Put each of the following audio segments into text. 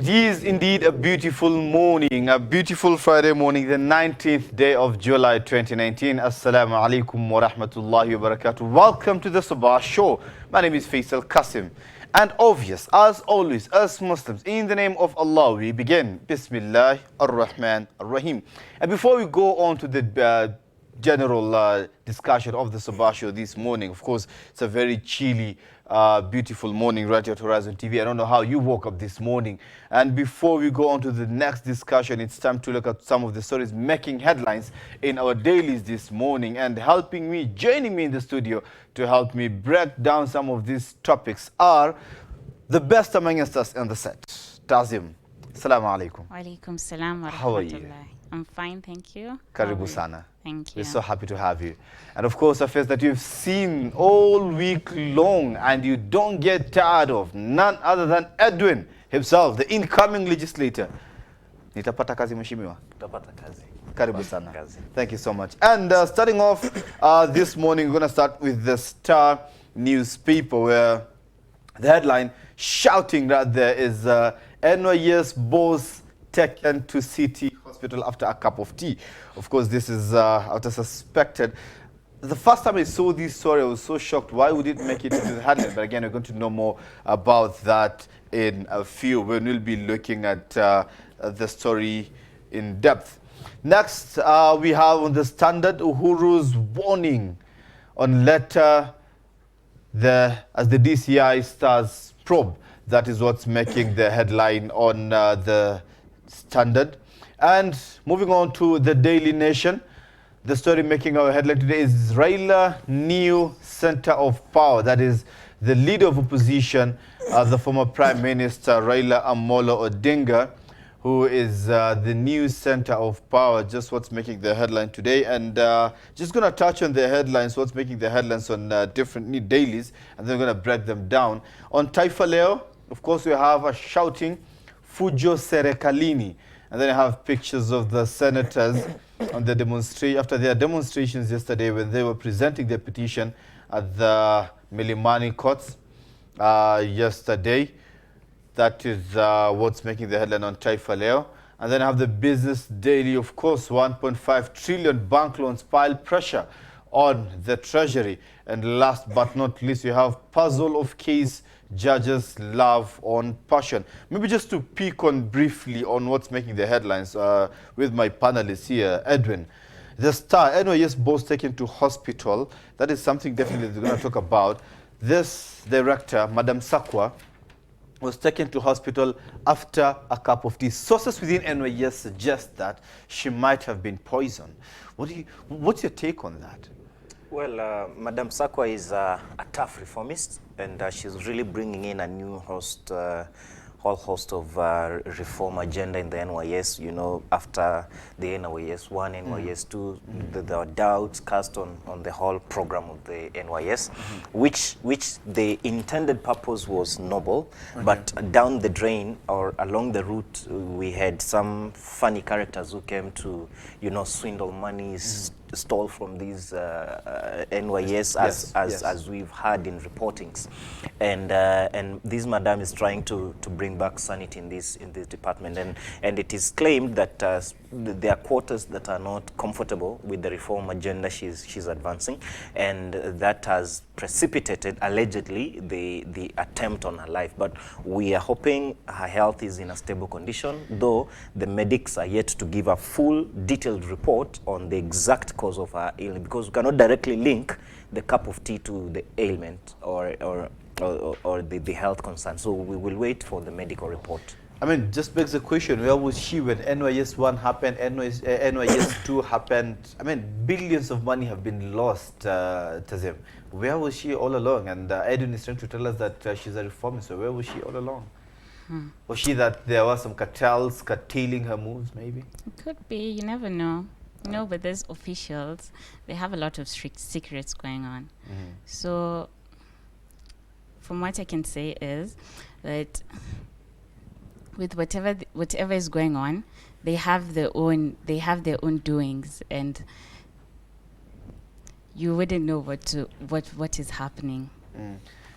It is indeed a beautiful morning, a beautiful Friday morning, the 19th day of July 2019. Assalamu alaikum wa rahmatullahi wa barakatuh. Welcome to the Sabah Show. My name is Faisal Qasim. And obvious, as always, as Muslims, in the name of Allah, we begin. Bismillah ar-Rahman ar-Rahim. And before we go on to the general discussion of the Sabah Show this morning, of course, it's a very chilly, beautiful morning right here at Horizon TV. I don't know how you woke up this morning. And before we go on to the next discussion, it's time to look at some of the stories making headlines in our dailies this morning. And joining me in the studio to help me break down some of these topics are the best amongst us in the set. Tazim, assalamu alaikum. Wa alaikum salam wa rahmatullah. How are you? I'm fine, thank you. Karibu sana. Thank you. We're so happy to have you. And of course, a face that you've seen all week long and you don't get tired of, none other than Edwin himself, the incoming legislator. Nitapata kazi mheshimiwa? Nitapata kazi. Karibu sana. Thank you so much. And starting off this morning, we're going to start with the Star newspaper, where the headline shouting that there is NYS boss taken to city hospital after a cup of tea. Of course, this is after suspected. The first time I saw this story, I was so shocked. Why would it make it into the headline? But again, we're going to know more about that in a few when we'll be looking at the story in depth. Next, we have on the Standard, Uhuru's warning on letter as the DCI starts probe. That is what's making the headline on the Standard. And moving on to the Daily Nation, the story making our headline today is Raila new center of power. That is the leader of opposition, the former Prime Minister Raila Amolo Odinga, who is the new center of power. Just what's making the headline today. And just going to touch on the headlines, what's making the headlines on different dailies, and then we're going to break them down. On Taifa Leo, of course, we have a shouting Fujo Serekalini. And then I have pictures of the senators on the after their demonstrations yesterday when they were presenting their petition at the Milimani courts yesterday. That is what's making the headline on Taifa Leo. And then I have the Business Daily, of course, 1.5 trillion bank loans pile pressure on the Treasury. And last but not least, we have puzzle of case judges love on passion. Maybe just to peek on briefly on what's making the headlines with my panelists here. Edwin, the Star, NYS boss taken to hospital. That is something definitely we're going to talk about. This director, Madam Sakwa, was taken to hospital after a cup of tea. Sources within NYS suggest that she might have been poisoned. What's your take on that? Well, Madam Sakwa is a tough reformist, and she's really bringing in a new whole host of reform agenda in the NYS. You know, after the NYS 1, NYS 2, there were doubts cast on the whole program of the NYS, which the intended purpose was noble, but down the drain or along the route, we had some funny characters who came to, swindle money, stole from these NYS as we've heard in reportings, and this madam is trying to bring back sanity in this department, and it is claimed that there are quarters that are not comfortable with the reform agenda she's advancing, and that has precipitated allegedly the attempt on her life. But we are hoping her health is in a stable condition, though the medics are yet to give a full detailed report on the exact cause of her illness, because we cannot directly link the cup of tea to the ailment or the health concern. So we will wait for the medical report. I mean, just begs the question, where was she when NYS 1 happened, NYS 2 happened? I mean, billions of money have been lost, Tazim. Where was she all along? And Edwin is trying to tell us that she's a reformist, so where was she all along? Was she that there were some cartels curtailing her moves, maybe? It could be, you never know. But these officials, they have a lot of strict secrets going on. So, from what I can say is that with whatever is going on, they have their own doings, and you wouldn't know what is happening.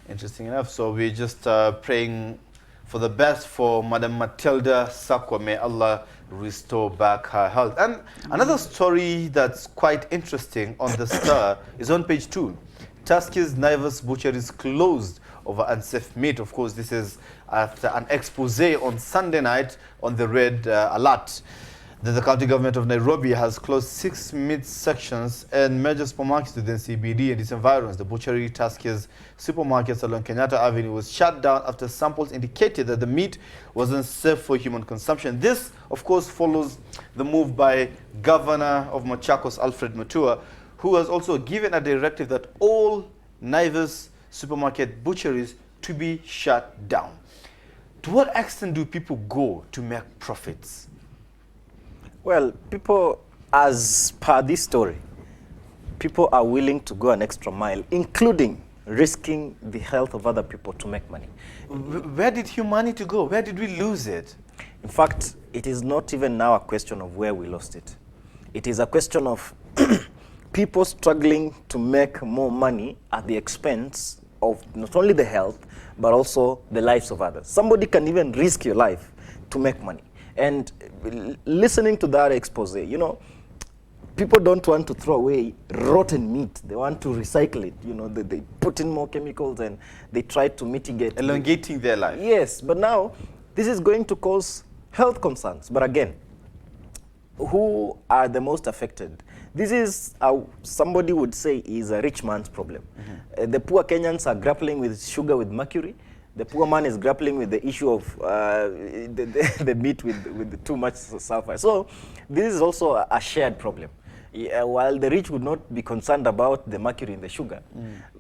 Interesting enough. So we're just praying for the best for Madam Matilda Sakwa. May Allah restore back her health. And another story that's quite interesting on the Star is on page 2. Tuskegee Naivas Butchery is closed over unsafe meat. Of course, this is after an expose on Sunday night on the red alert. The county government of Nairobi has closed 6 meat sections and major supermarkets within CBD and its environs. The butchery Tuskegee supermarkets along Kenyatta Avenue was shut down after samples indicated that the meat wasn't safe for human consumption. This, of course, follows the move by Governor of Machakos, Alfred Mutua, who has also given a directive that all Naivas supermarket butcheries to be shut down. To what extent do people go to make profits? Well, people, as per this story, people are willing to go an extra mile, including risking the health of other people to make money. Where did humanity go? Where did we lose it? In fact, it is not even now a question of where we lost it. It is a question of people struggling to make more money at the expense of not only the health, but also the lives of others. Somebody can even risk your life to make money. And listening to that expose, you know, people don't want to throw away rotten meat. They want to recycle it. You know, they put in more chemicals and they try to mitigate. Elongating their life. Yes, but now this is going to cause health concerns. But again, who are the most affected? This is, somebody would say, is a rich man's problem. The poor Kenyans are grappling with sugar with mercury. The poor man is grappling with the issue of the meat with too much sulfur. So this is also a shared problem. While the rich would not be concerned about the mercury in the sugar,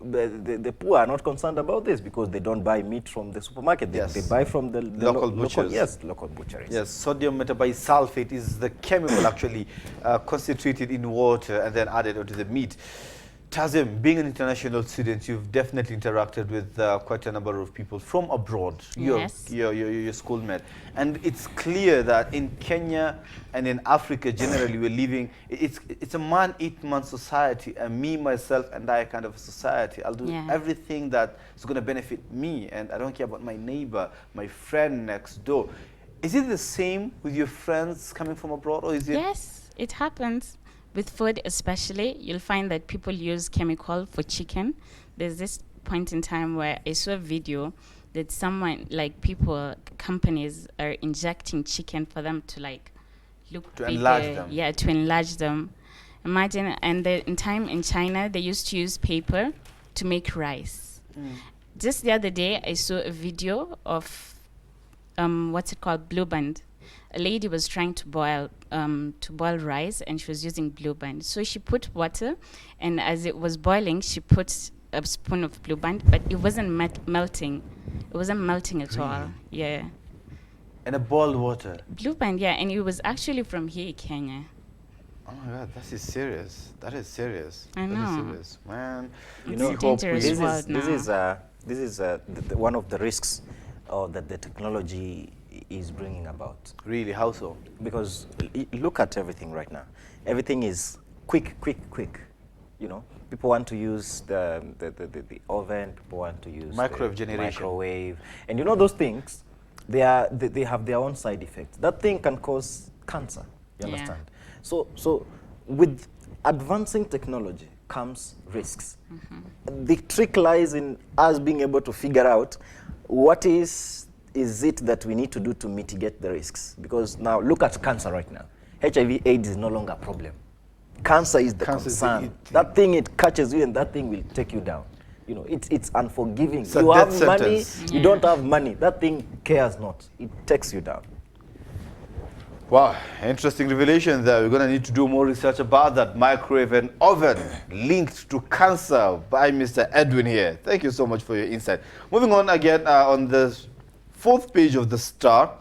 the poor are not concerned about this because they don't buy meat from the supermarket. They buy from the local butchers. Local butcheries. Yes, sodium metabisulfate is the chemical actually concentrated in water and then added onto the meat. Tazim, being an international student, you've definitely interacted with quite a number of people from abroad, Yes. your schoolmate. And it's clear that in Kenya and in Africa generally, we're living, it's a man-eat-man society, a me, myself, and I kind of society. I'll do everything that is going to benefit me, and I don't care about my neighbor, my friend next door. Is it the same with your friends coming from abroad, or is it? Yes, it happens. With food especially, you'll find that people use chemical for chicken. There's this point in time where I saw a video that someone, like people, companies are injecting chicken for them to like look to bigger. enlarge them. Yeah, to enlarge them. Imagine, and in time in China, they used to use paper to make rice. Just the other day, I saw a video of, what's it called, Blue Band. A lady was trying to boil rice, and she was using Blue Band. So she put water, and as it was boiling, she put a spoon of Blue Band, but it wasn't melting. It wasn't melting at all. Yeah. And a boiled water. Blue Band, yeah, and it was actually from here, Kenya. Oh my God, that is serious. That is serious. I know. That is serious, man. You It's know, a dangerous this world now. is one of the risks that the technology is bringing about. Really, how so? Because look at everything right now. Everything is quick. You know, people want to use the oven. People want to use Microwave generation. Microwave, and you know those things. They have their own side effects. That thing can cause cancer. You understand? So with advancing technology comes risks. The trick lies in us being able to figure out what is it that we need to do to mitigate the risks. Because now look at cancer right now. HIV/AIDS is no longer a problem. Cancer is the concern. That thing, it catches you and that thing will take you down. You know, it's unforgiving. It's a you have death money, sentence. you don't have money. That thing cares not. It takes you down. Wow, interesting revelation there. We're going to need to do more research about that microwave and oven linked to cancer by Mr. Edwin here. Thank you so much for your insight. Moving on again on the 4th page of the Star,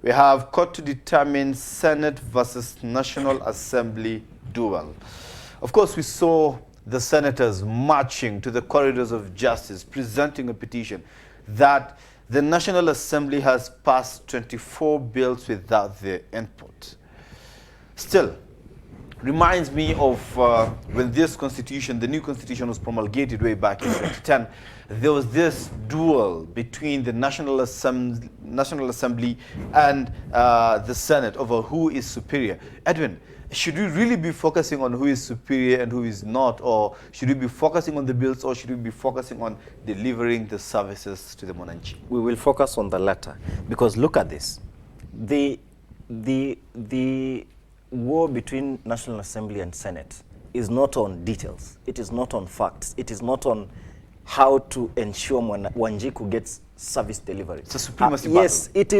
we have court to determine Senate versus National Assembly duel. Of course, we saw the senators marching to the corridors of justice, presenting a petition that the National Assembly has passed 24 bills without their input. Still, reminds me of when this constitution, the new constitution, was promulgated way back in 2010. There was this duel between the National Assembly and the Senate over who is superior. Edwin, should we really be focusing on who is superior and who is not, or should we be focusing on the bills, or should we be focusing on delivering the services to the Mwananchi? We will focus on the latter, because look at this. The war between National Assembly and Senate is not on details. It is not on facts. It is not on how to ensure Wanjiku gets service delivery. It's a supremacy battle. Yes, it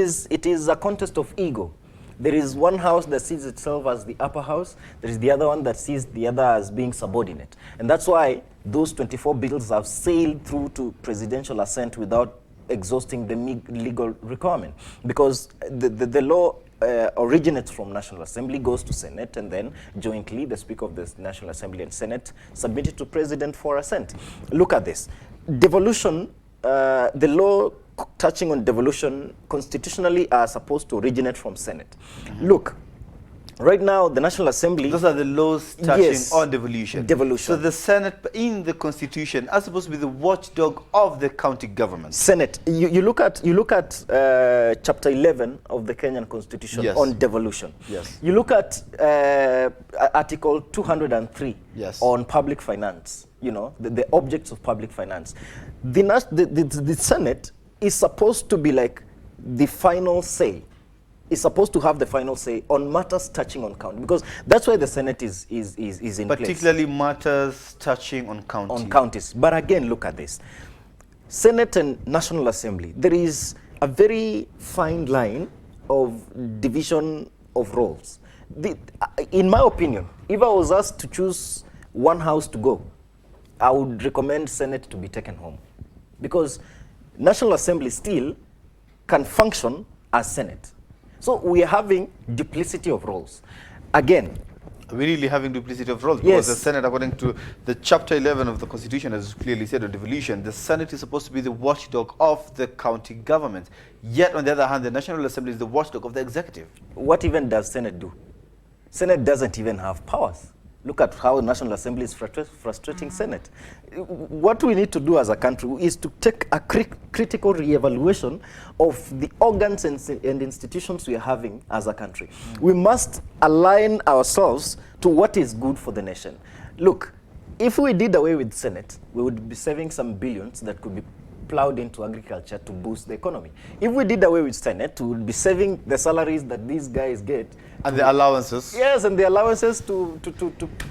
is a contest of ego. There is one house that sees itself as the upper house. There is the other one that sees the other as being subordinate. And that's why those 24 bills have sailed through to presidential assent without exhausting the legal requirement. Because the law originates from National Assembly, goes to Senate, and then jointly the Speaker of the National Assembly and Senate submit it to President for assent. Look at this. Devolution, the law touching on devolution constitutionally are supposed to originate from Senate. Look, right now the National Assembly... Those are the laws touching Yes, on devolution. devolution. So the Senate in the constitution are supposed to be the watchdog of the county government. Senate, you look at chapter 11 of the Kenyan Constitution, Yes. on devolution. Yes. You look at Article 203, Yes. on public finance. You know, the objects of public finance. The Senate is supposed to be like the final say. Is supposed to have the final say on matters touching on county, because that's why the Senate is in place. Particularly matters touching on county. On counties. But again, look at this. Senate and National Assembly, there is a very fine line of division of roles. In my opinion, if I was asked to choose one house to go, I would recommend Senate to be taken home. Because National Assembly still can function as Senate. So we are having duplicity of roles. Again, We're really having duplicity of roles, because Yes. the Senate, according to the chapter 11 of the Constitution, as clearly said on devolution, the Senate is supposed to be the watchdog of the county government. Yet, on the other hand, the National Assembly is the watchdog of the executive. what even does Senate do? Senate doesn't even have powers. Look at how the National Assembly is frustrating Senate. What we need to do as a country is to take a critical re-evaluation of the organs and institutions we are having as a country. We must align ourselves to what is good for the nation. Look, if we did away with Senate, we would be saving some billions that could be plowed into agriculture to boost the economy. If we did away with Senate, we would be saving the salaries that these guys get. And the allowances. Yes, and the allowances to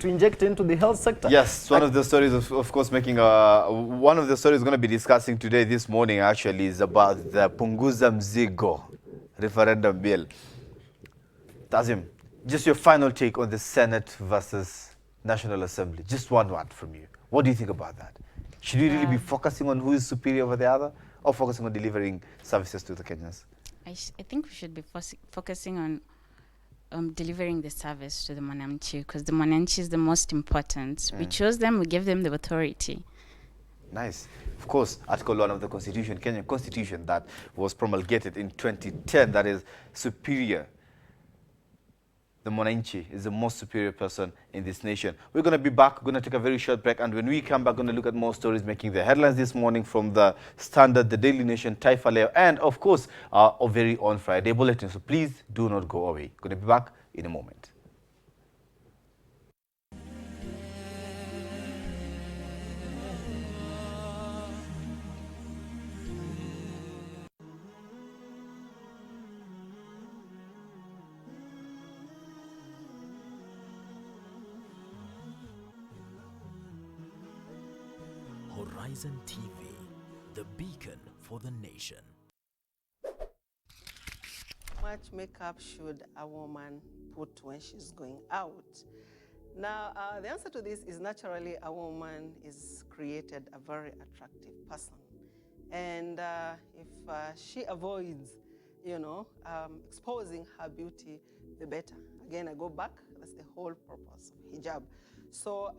inject into the health sector. Yes, one of the stories, of course, making one of the stories we're going to be discussing today, this morning, actually, is about the Punguza Mzigo referendum bill. Tazim, just your final take on the Senate versus National Assembly. Just one word from you. What do you think about that? Should we really be focusing on who is superior over the other, or focusing on delivering services to the Kenyans? I think we should be focusing on delivering the service to the Mwananchi, because the Mwananchi is the most important. We chose them, we give them the authority. Nice. Of course, Article 1 of the Constitution, Kenyan Constitution, that was promulgated in 2010, that is superior. The Mwananchi is the most superior person in this nation. We're going to be back. We're going to take a very short break. And when we come back, we're going to look at more stories making the headlines this morning from the Standard, the Daily Nation, Taifa Leo, and, of course, our very own Friday Bulletin. So please do not go away. Going to be back in a moment. Horizon TV, the beacon for the nation. How much makeup should a woman put when she's going out? Now, the answer to this is naturally a woman is created a very attractive person. And if she avoids, exposing her beauty, the better. Again, I go back, that's the whole purpose of hijab. So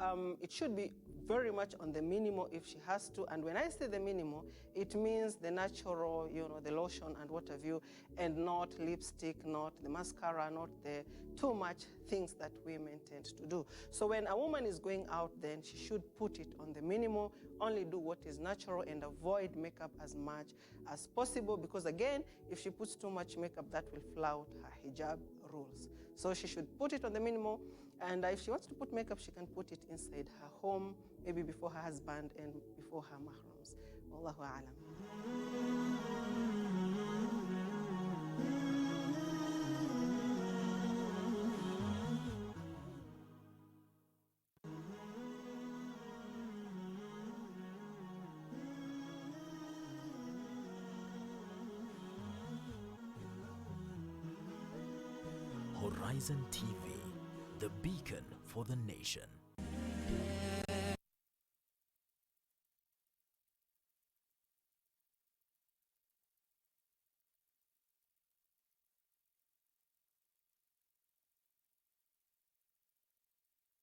it should be very much on the minimal if she has to. And when I say the minimal, it means the natural, the lotion and what have you, and not lipstick, not the mascara, not the too much things that women tend to do. So when a woman is going out, then she should put it on the minimal, only do what is natural and avoid makeup as much as possible, because again, if she puts too much makeup, that will flout her hijab rules. So she should put it on the minimal, and if she wants to put makeup, she can put it inside her home, maybe before her husband and before her mahrams. Wallahu a'lam. Horizon TV, the beacon for the nation.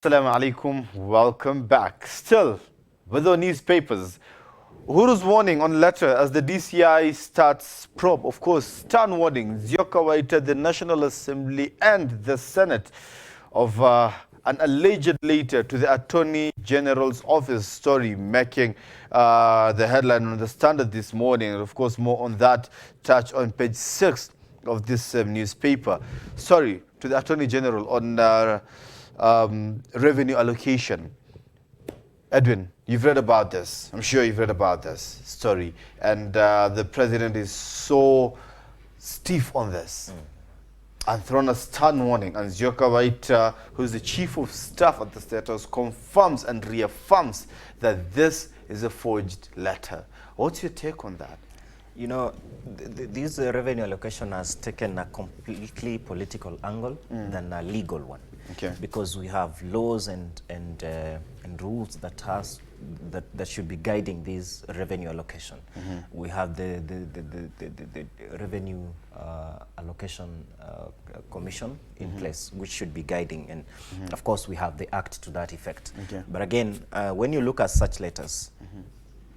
Assalamu alaikum, welcome back. Still, with our newspapers, Uhuru's warning on letter as the DCI starts probe. Of course, stern warning. Zioka Waita, the National Assembly and the Senate of an alleged letter to the Attorney General's office, story making the headline on the Standard this morning. And of course, more on that touch on page 6 of this newspaper. Sorry, to the Attorney General on revenue allocation. Edwin, you've read about this. I'm sure you've read about this story. And the president is so stiff on this and thrown a stern warning. And Zioka Waita, who's the chief of staff at the State House, confirms and reaffirms that this is a forged letter. What's your take on that? You know, this revenue allocation has taken a completely political angle than a legal one. Okay. Because we have laws and rules that should be guiding this revenue allocation. We have the revenue allocation commission in place, which should be guiding, and of course we have the act to that effect. Okay. But again, when you look at such letters,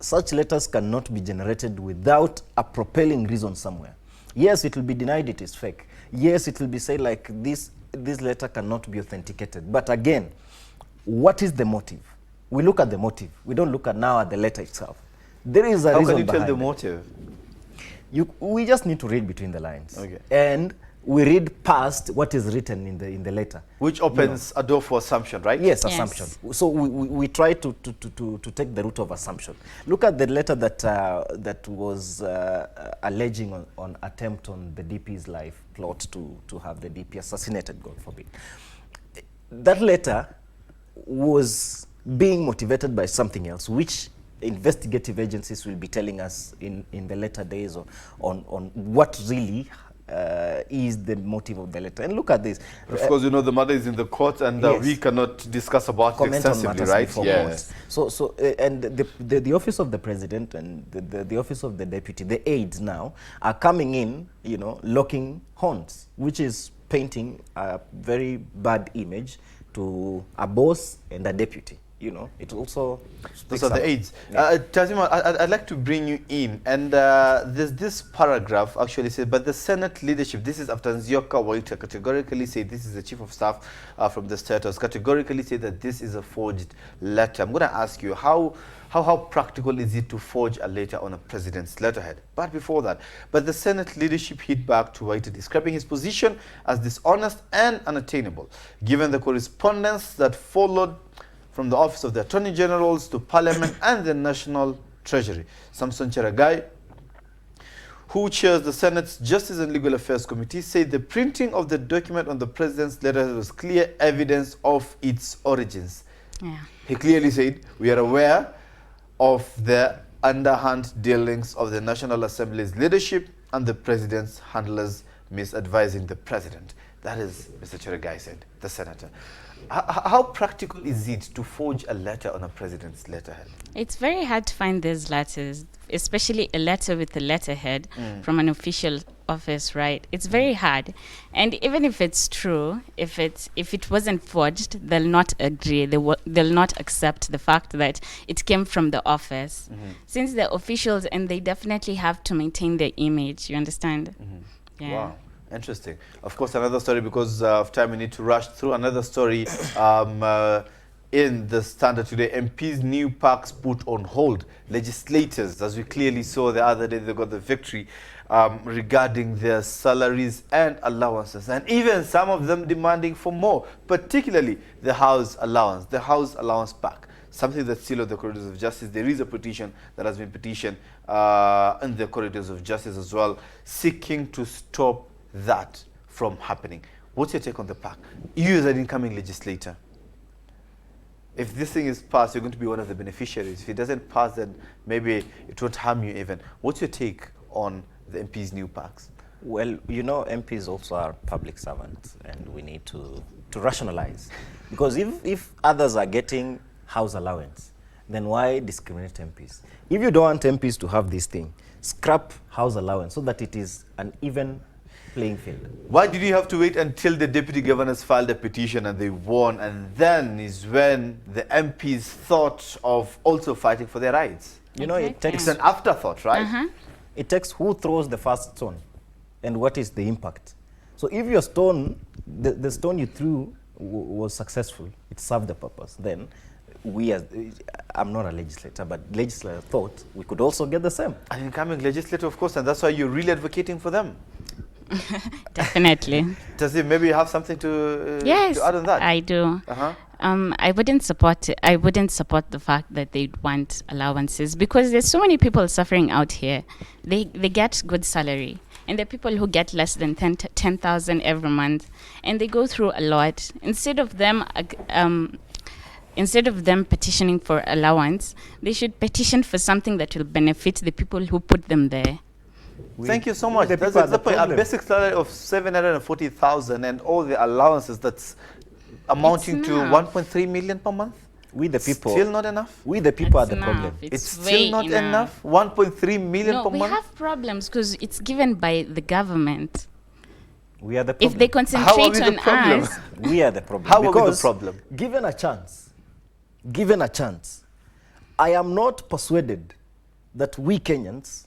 such letters cannot be generated without a propelling reason somewhere. Yes, it will be denied it is fake. Yes, it will be said like this letter cannot be authenticated. But again, what is the motive? We look at the motive. We don't look at now at the letter itself. There is a reason How can you tell behind the it. motive? We just need to read between the lines. Okay. And we read past what is written in the letter. Which opens a door for assumption, right? Yes, Yes. assumption. So we try to take the route of assumption. Look at the letter that was alleging on attempt on the DP's life, plot to have the DP assassinated, God forbid. That letter was being motivated by something else, which investigative agencies will be telling us in the later days on what really is the motive of the letter. And look at this. Of course, you know, the matter is in the court, and Yes. we cannot discuss about it Comment on extensively, matters right? before Yes. court. And the office of the president and the office of the deputy, the aides now, are coming in, you know, locking horns, which is painting a very bad image to a boss and a deputy. You know, it also Those speaks are the up. aides. Yeah. Tazima, I'd like to bring you in. And there's this paragraph actually says, but the Senate leadership, this is after Zioka Waita categorically said, this is the chief of staff from the State House, categorically said that this is a forged letter. I'm going to ask you, how practical is it to forge a letter on a president's letterhead? But before that, but the Senate leadership hit back to Waita, describing his position as dishonest and unattainable, given the correspondence that followed from the Office of the Attorney Generals to Parliament and the National Treasury. Samson Cheragai, who chairs the Senate's Justice and Legal Affairs Committee, said the printing of the document on the president's letter was clear evidence of its origins. Yeah. He clearly said, we are aware of the underhand dealings of the National Assembly's leadership and the president's handlers misadvising the president. That is, Mr. Cheragai said, the senator. How practical is it to forge a letter on a president's letterhead? It's very hard to find these letters, especially a letter with a letterhead from an official office, right? It's very hard. And even if it's true, if it wasn't forged, they'll not agree. They'll not accept the fact that it came from the office. Since they're officials, and they definitely have to maintain their image, you understand? Yeah. Wow. Interesting. Of course, another story, because of time we need to rush through another story. In the Standard today, MPs' new parks put on hold. Legislators, as we clearly saw the other day, they got the victory regarding their salaries and allowances, and even some of them demanding for more, particularly the house allowance pack. Something that's still on the corridors of justice. There is a petition that has been petitioned in the corridors of justice as well, seeking to stop that from happening. What's your take on the pack? You as an incoming legislator, if this thing is passed, you're going to be one of the beneficiaries. If it doesn't pass, then maybe it won't harm you even. What's your take on the MPs' new packs? Well, you know, MPs also are public servants, and we need to rationalize. Because if others are getting house allowance, then why discriminate MPs? If you don't want MPs to have this thing, scrap house allowance so that it is an even playing field. Why did you have to wait until the deputy governors filed a petition and they won, and then is when the MPs thought of also fighting for their rights? You know, it takes It's an afterthought, right? It takes who throws the first stone and what is the impact. So if your stone, the stone you threw was successful, it served the purpose, then we as, I'm not a legislator, but legislator thought we could also get the same. An incoming legislator, of course, and that's why you're really advocating for them. Definitely. Does it maybe have something to, Yes, to add on that? I do. I wouldn't support it. I wouldn't support the fact that they want allowances, because there's so many people suffering out here. They get good salary, and there are people who get less than 10,000 every month, and they go through a lot. Instead of them petitioning for allowance, they should petition for something that will benefit the people who put them there. Thank you so much. That's the point. A basic salary of 740,000 and all the allowances, that's amounting to 1.3 million per month. We the people. Still not enough? We the people are It's the enough. problem. It's still not enough? 1.3 million No, per we month? have problems because it's given by the government. We are the problem. If they How are we concentrate the on problem? us, We are the problem. How are we the Because problem? given a chance, I am not persuaded that we Kenyans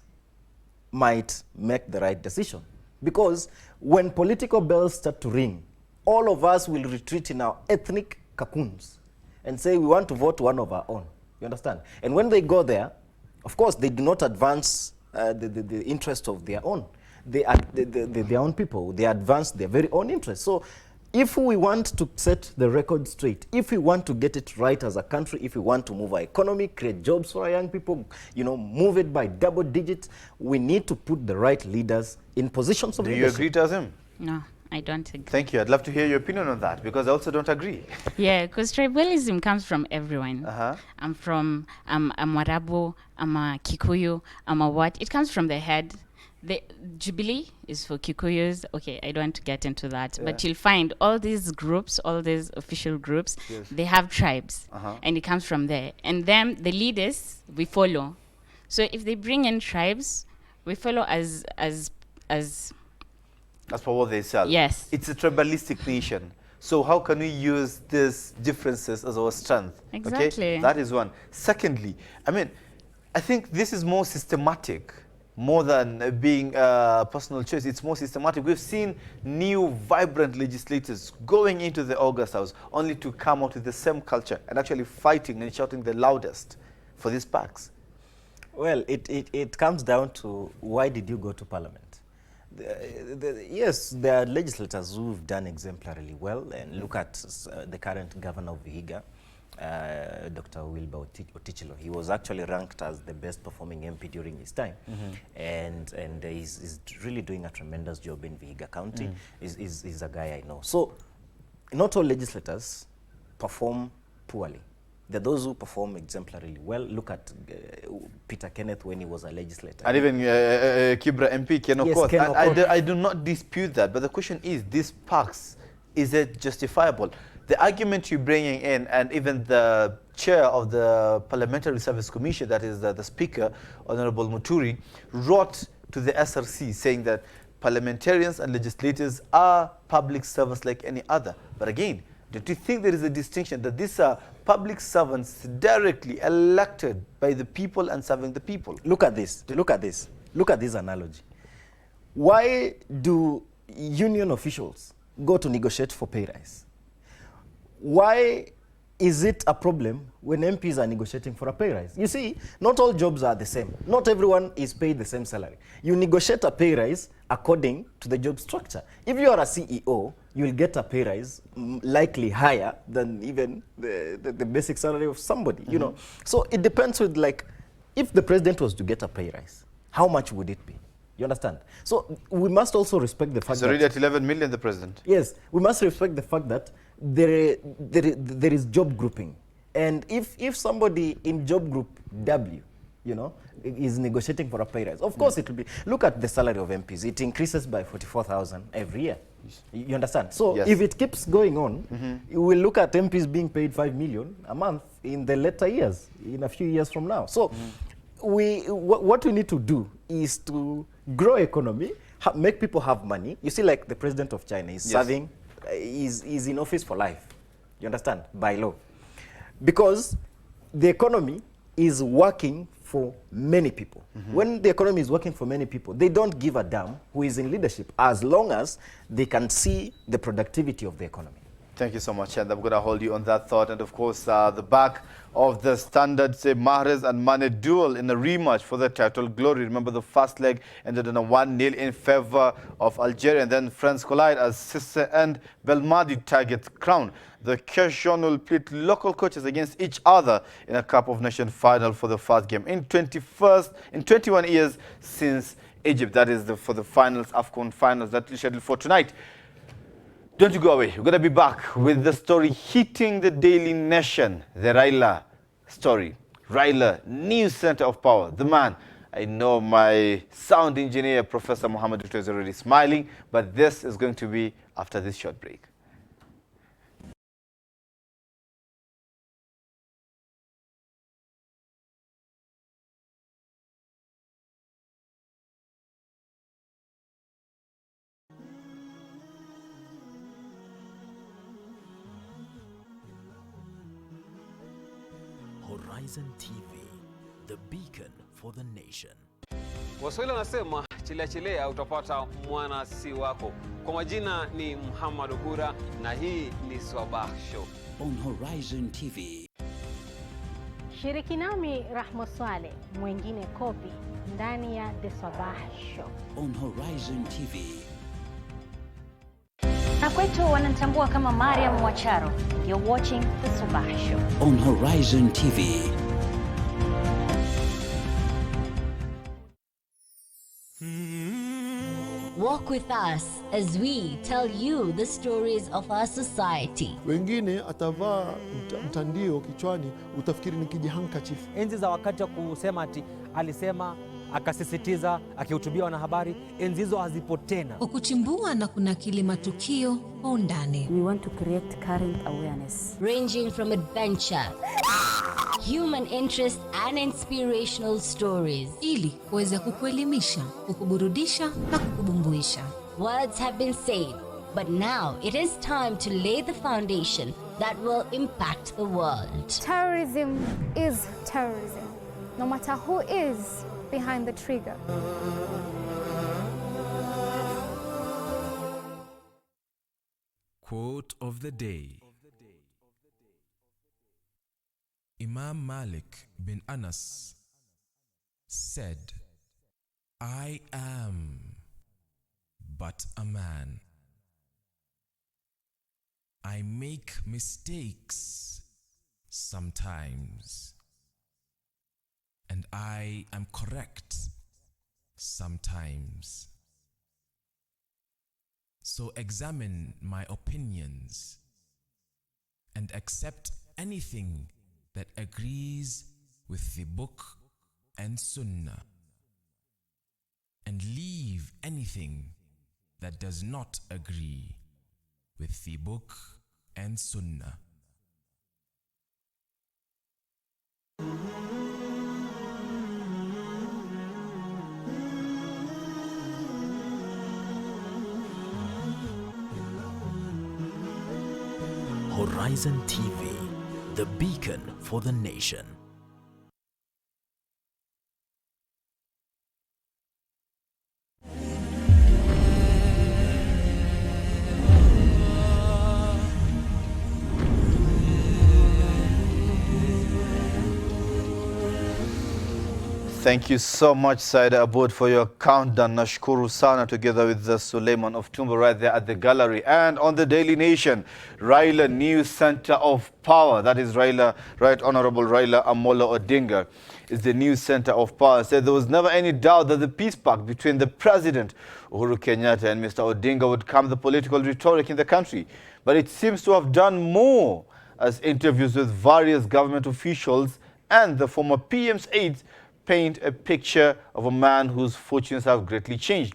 might make the right decision. Because when political bells start to ring, all of us will retreat in our ethnic cocoons and say we want to vote one of our own. You understand? And when they go there, of course, they do not advance the interest of their own. Their own people. They advance their very own interests. So if we want to set the record straight, if we want to get it right as a country, if we want to move our economy, create jobs for our young people, you know, move it by double digits, we need to put the right leaders in positions of Do you leadership. agree, Tazim? no, I don't agree. Thank you. I'd love to hear your opinion on that, because I also don't agree. Yeah, because tribalism comes from everyone. I'm Warabu, I'm a Kikuyu, I'm a what? It comes from the head. The Jubilee is for Kikuyus. Okay, I don't want to get into that. Yeah. But you'll find all these groups, all these official groups, Yes. they have tribes. And it comes from there. And then the leaders, we follow. So if they bring in tribes, we follow as As for what they sell. yes. It's a tribalistic nation. So how can we use these differences as our strength? Exactly. Okay? That is one. Secondly, I think this is more systematic, more than being a personal choice. It's more systematic. We've seen new, vibrant legislators going into the August House only to come out with the same culture and actually fighting and shouting the loudest for these packs. Well, it comes down to why did you go to Parliament? Yes, there are legislators who've done exemplarily well, and look at the current governor of Vihiga, Dr. Wilbur Otichilo. He was actually ranked as the best performing MP during his time, and he's really doing a tremendous job in Vihiga County. He's a guy I know. So not all legislators perform poorly. There are those who perform exemplarily well. Look at Peter Kenneth when he was a legislator. And even Kibra MP, Ken Yes, Okoth. Ken And Okoth. I do not dispute that, but the question is, these packs, is it justifiable? The argument you're bringing in, and even the chair of the Parliamentary Service Commission, that is the Speaker, Honorable Muturi, wrote to the SRC saying that parliamentarians and legislators are public servants like any other. But again, don't you think there is a distinction that these are public servants directly elected by the people and serving the people? Look at this. Look at this. Look at this analogy. Why do union officials go to negotiate for pay rise? Why is it a problem when MPs are negotiating for a pay rise? You see, not all jobs are the same. Not everyone is paid the same salary. You negotiate a pay rise according to the job structure. If you are a CEO, you will get a pay rise likely higher than even the basic salary of somebody, you know. So it depends with, like, if the president was to get a pay rise, how much would it be? You understand? So we must also respect the fact He's already at 11 million, the president. Yes, we must respect the fact that there is job grouping. And if somebody in job group W, you know, is negotiating for a pay rise, of course it will be, look at the salary of MPs. It increases by 44,000 every year. You understand? So Yes. if it keeps going on, you will look at MPs being paid 5 million a month in the later years, in a few years from now. So what we need to do is to grow economy, make people have money. You see, like the president of China is serving, is in office for life. You understand? By law. Because the economy is working for many people. When the economy is working for many people, they don't give a damn who is in leadership as long as they can see the productivity of the economy. Thank you so much, and I'm going to hold you on that thought. And of course, the back of the standard, say, Mahrez and Mane duel in a rematch for the title glory. Remember, the first leg ended in a 1-0 in favor of Algeria, and then France collide as Cisse and Belmadi target crown. The Keshan will pit local coaches against each other in a Cup of Nations final for the first game in 21 years since Egypt. That is for the finals, AFCON finals that is scheduled for tonight. Don't you go away. We're going to be back with the story hitting the Daily Nation, the Raila story. Raila, new center of power, the man. I know my sound engineer, Professor Muhammad Dutto, is already smiling, but this is going to be after this short break. Horizon TV, the beacon for the nation. Waswahili wanasema chilea chilea utapata mwana si wako. Kwa majina ni Muhammad Ukura na hii ni Sabah Show. On Horizon TV. Shiriki nami Rahma Swale, mwengine Kopi, ndani ya The Sabah Show. On Horizon TV. Na kwetu wanatambua kama Mariam Wacharo. You're watching The Sabah Show. On Horizon TV. Walk with us as we tell you the stories of our society. Wengine atavaa mtandio kichwani, utafikiri ni kijihandkerchief. Enzi za wakati wa kusema ati alisema, akasisitiza, akihutubia wanahabari, enzi hizo hazipo tena. Kuchimbua na kunakili matukio kwa undani. We want to create current awareness. Ranging from adventure, human interest and inspirational stories. Ili kuweza kukuelimisha, kukuburudisha na kukubumbuisha. Words have been said, but now it is time to lay the foundation that will impact the world. Terrorism is terrorism, no matter who is behind the trigger. Quote of the day. Imam Malik bin Anas said, I am but a man. I make mistakes sometimes, and I am correct sometimes. So examine my opinions and accept anything that agrees with the book and sunnah, and leave anything that does not agree with the book and sunnah. Horizon TV, the beacon for the nation. Thank you so much, Saida Aboud, for your countdown. Nashkuru sana, together with the Suleiman of Tumbo right there at the gallery. And on the Daily Nation, Raila new center of power. That is Raila, Right Honorable Raila Amolo Odinga is the new center of power. Said there was never any doubt that the peace pact between the President Uhuru Kenyatta and Mr. Odinga would calm the political rhetoric in the country. But it seems to have done more, as interviews with various government officials and the former PM's aides paint a picture of a man whose fortunes have greatly changed,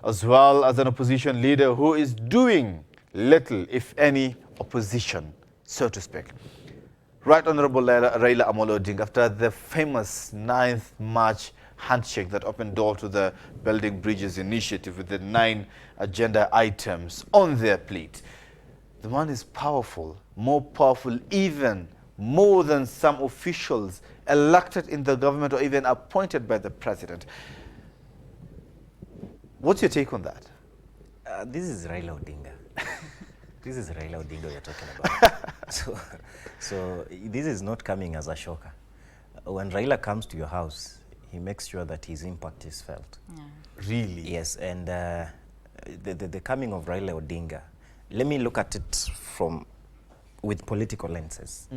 as well as an opposition leader who is doing little, if any, opposition, so to speak. Right Honorable Raila Amolo Odinga, after the famous 9th March handshake that opened door to the Building Bridges initiative with the 9 agenda items on their plate, the man is powerful, more powerful even more than some officials elected in the government or even appointed by the president. What's your take on that? This is Raila Odinga. This is Raila Odinga you're talking about. so this is not coming as a shocker. When Raila comes to your house, he makes sure that his impact is felt. Yeah. Really? Yes, and the coming of Raila Odinga, let me look at it with political lenses.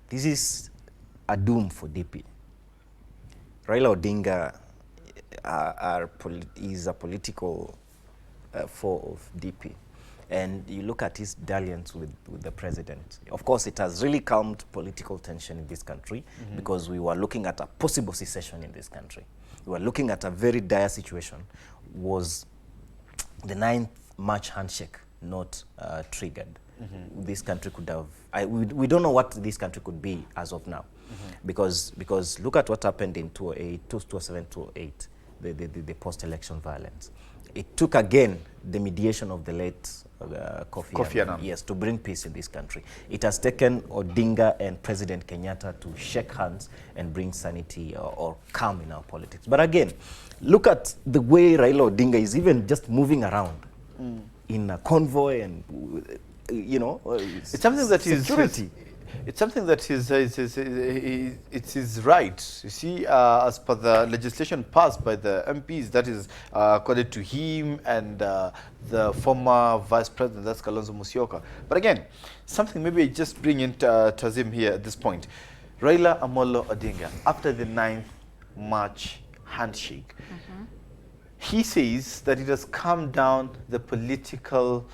This is a doom for DP. Raila Odinga is a political foe of DP. And you look at his dalliance with the president. Of course, it has really calmed political tension in this country because we were looking at a possible secession in this country. We were looking at a very dire situation. Was the 9th March handshake not triggered? This country could have, we don't know what this country could be as of now. Because look at what happened in 2007, 2008, the post-election violence. It took again the mediation of the late Kofi Annan, yes, to bring peace in this country. It has taken Odinga and President Kenyatta to shake hands and bring sanity or calm in our politics. But again, look at the way Raila Odinga is even just moving around in a convoy and, you know, it's something that security. It's something that it is right. You see, as per the legislation passed by the MPs, that is according to him and the former Vice President, that's Kalonzo Musyoka. But again, something maybe just bring in Tazim here at this point. Raila Amolo Odinga, after the 9th March handshake, he says that it has calmed down the political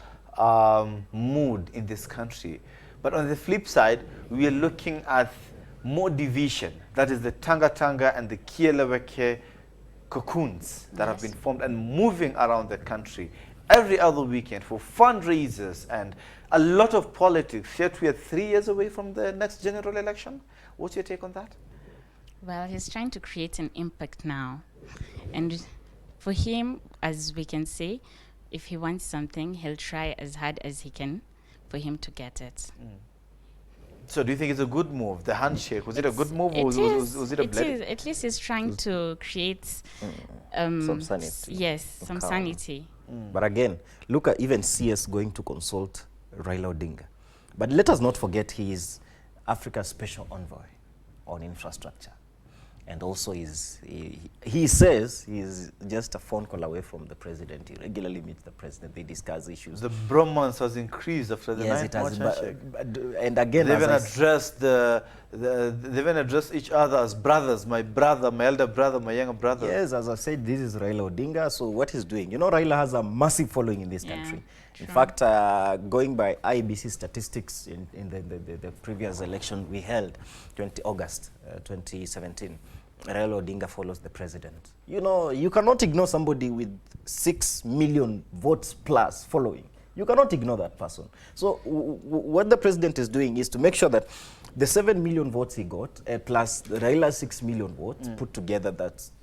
mood in this country. But on the flip side, we are looking at more division. That is the Tanga Tanga and the Kieleweke cocoons that have been formed and moving around the country every other weekend for fundraisers and a lot of politics. Yet we are 3 years away from the next general election. What's your take on that? Well, he's trying to create an impact now. And for him, as we can say, if he wants something, he'll try as hard as he can for him to get it. So do you think it's a good move? The handshake, was it a good move or was it a blend? At least he's trying to create some sanity. Yes, some sanity. But again, look at even CS going to consult Raila Odinga. But let us not forget he is Africa's special envoy on infrastructure. And also he says he's just a phone call away from the president. He regularly meets the president. They discuss issues. The bromance has increased after the 9th March handshake. And again, they even addressed each other as brothers. My brother, my elder brother, my younger brother. Yes, as I said, this is Raila Odinga. So what he's doing, you know, Raila has a massive following in this country. In fact, going by IEBC statistics in the previous election we held, August 2017, Raila Odinga follows the president. You know, you cannot ignore somebody with 6 million votes plus following. You cannot ignore that person. So what the president is doing is to make sure that the 7 million votes he got, plus Raila's 6 million votes, put together, that's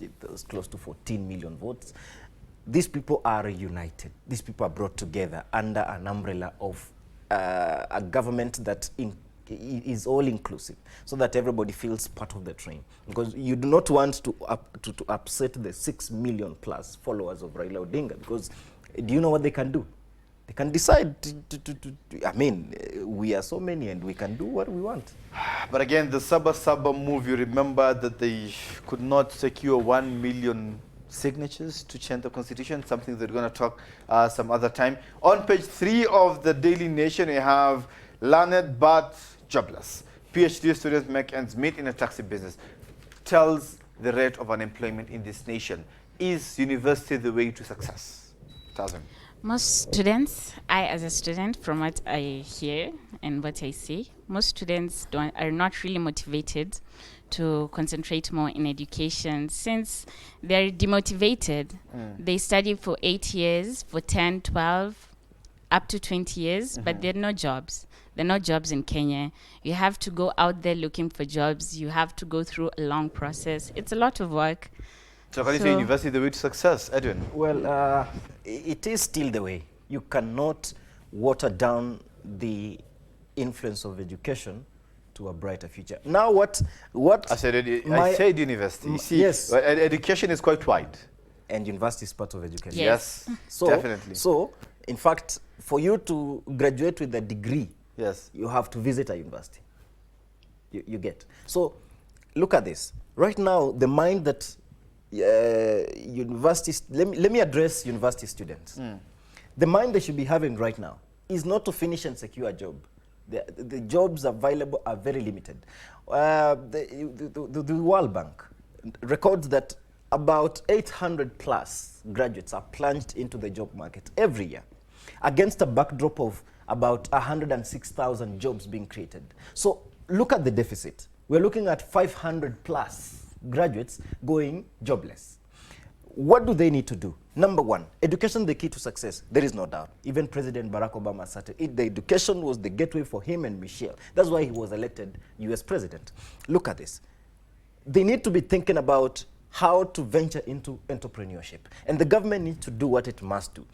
close to 14 million votes. These people are united. These people are brought together under an umbrella of a government that is all inclusive, so that everybody feels part of the train. Because you do not want to upset the 6 million plus followers of Raila Odinga, because do you know what they can do? They can decide I mean, we are so many and we can do what we want. But again, the Sabah move, you remember that they could not secure 1 million signatures to change the constitution, something they're going to talk some other time. On page 3 of the Daily Nation, we have learned but jobless. PhD students make ends meet in a taxi business. Tells the rate of unemployment in this nation. Is university the way to success? Tazim. Most students, I as a student, from what I hear and what I see, most students are not really motivated to concentrate more in education, since they're demotivated. They study for 8 years, for 10, 12, up to 20 years, but there are no jobs. There are no jobs in Kenya. You have to go out there looking for jobs. You have to go through a long process. It's a lot of work. So can you say university the way to success, Edwin? Well, it is still the way. You cannot water down the influence of education to a brighter future. Now what I said university. You see, yes. Education is quite wide. And university is part of education. Yes, definitely. So, in fact, for you to graduate with a degree, yes, you have to visit a university. You get. So, look at this. Right now, the mind that universities, let me address university students. The mind they should be having right now is not to finish and secure a job. The jobs available are very limited. The World Bank records that about 800 plus graduates are plunged into the job market every year, against a backdrop of about 106,000 jobs being created. So look at the deficit. We're looking at 500 plus graduates going jobless. What do they need to do? Number one, education the key to success. There is no doubt. Even President Barack Obama said it. The education was the gateway for him and Michelle. That's why he was elected US president. Look at this. They need to be thinking about how to venture into entrepreneurship. And the government needs to do what it must do.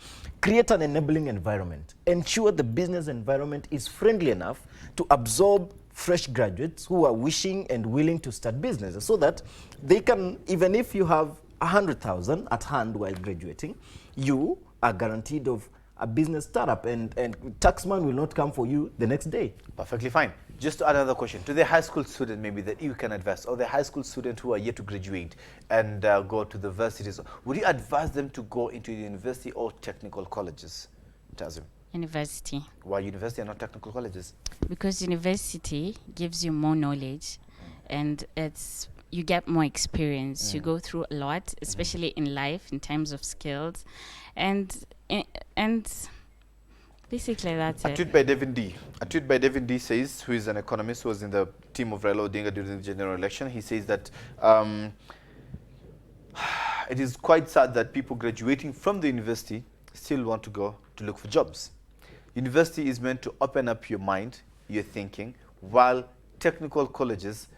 Create an enabling environment. Ensure the business environment is friendly enough to absorb fresh graduates who are wishing and willing to start businesses, so that they can, even if you have 100,000 at hand while graduating, you are guaranteed of a business startup, and taxman will not come for you the next day. Perfectly fine. Just to add another question, to the high school student maybe that you can advise, or the high school student who are yet to graduate and go to the universities, would you advise them to go into university or technical colleges? Tazim. University. Why university and not technical colleges? Because university gives you more knowledge, and you get more experience. You go through a lot, especially in life, in terms of skills, and basically that's it. A tweet by Devin D. A tweet by Devin D says, who is an economist who was in the team of Raila Odinga during the general election. He says that it is quite sad that people graduating from the university still want to go to look for jobs. University is meant to open up your mind, your thinking, while technical colleges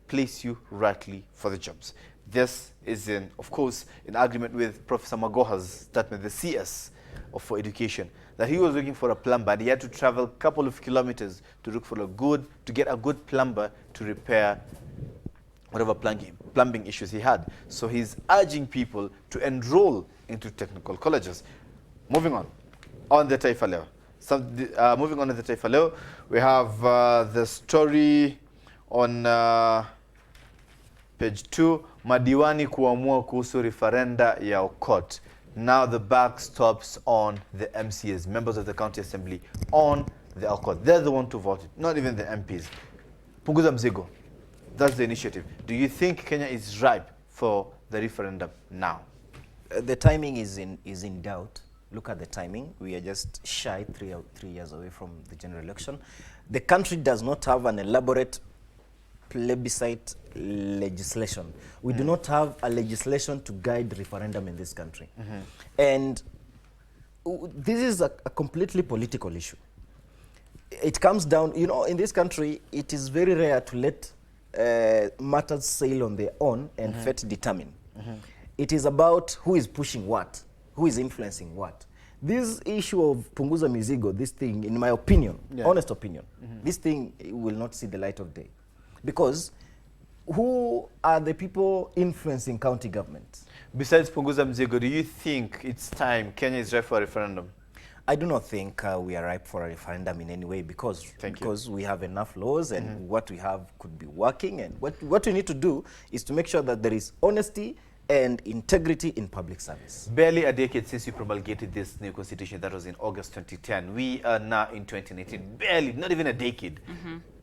place you rightly for the jobs. This is, of course, in agreement with Professor Magoha's statement, the CS for education, that he was looking for a plumber and he had to travel a couple of kilometers to look for to get a good plumber to repair whatever plumbing issues he had. So he's urging people to enroll into technical colleges. Moving on the Taifa Leo. Moving on to the Taifa Leo, we have the story on page 2, madiwani kuamua kuhusu referenda ya Okot. Now the buck stops on the MCAs, members of the county assembly, on the Okot. They're the one to vote it, not even the MPs. Punguza mzigo. That's the initiative. Do you think Kenya is ripe for the referendum now? The timing is in doubt. Look at the timing. We are just shy 3 years away from the general election. The country does not have an elaborate plebiscite legislation. We do not have a legislation to guide referendum in this country. And this is a completely political issue. It comes down, in this country, it is very rare to let matters sail on their own and fate determine. It is about who is pushing what, who is influencing what. This issue of punguza mizigo, this thing, in my opinion, honest opinion, this thing will not see the light of day. Because who are the people influencing county governments? Besides punguza mizigo, do you think it's time Kenya is ready for a referendum? I do not think we are ripe for a referendum in any way because we have enough laws and what we have could be working. And what we need to do is to make sure that there is honesty and integrity in public service. Barely a decade since we promulgated this new constitution, that was in August 2010. We are now in 2019, barely, not even a decade.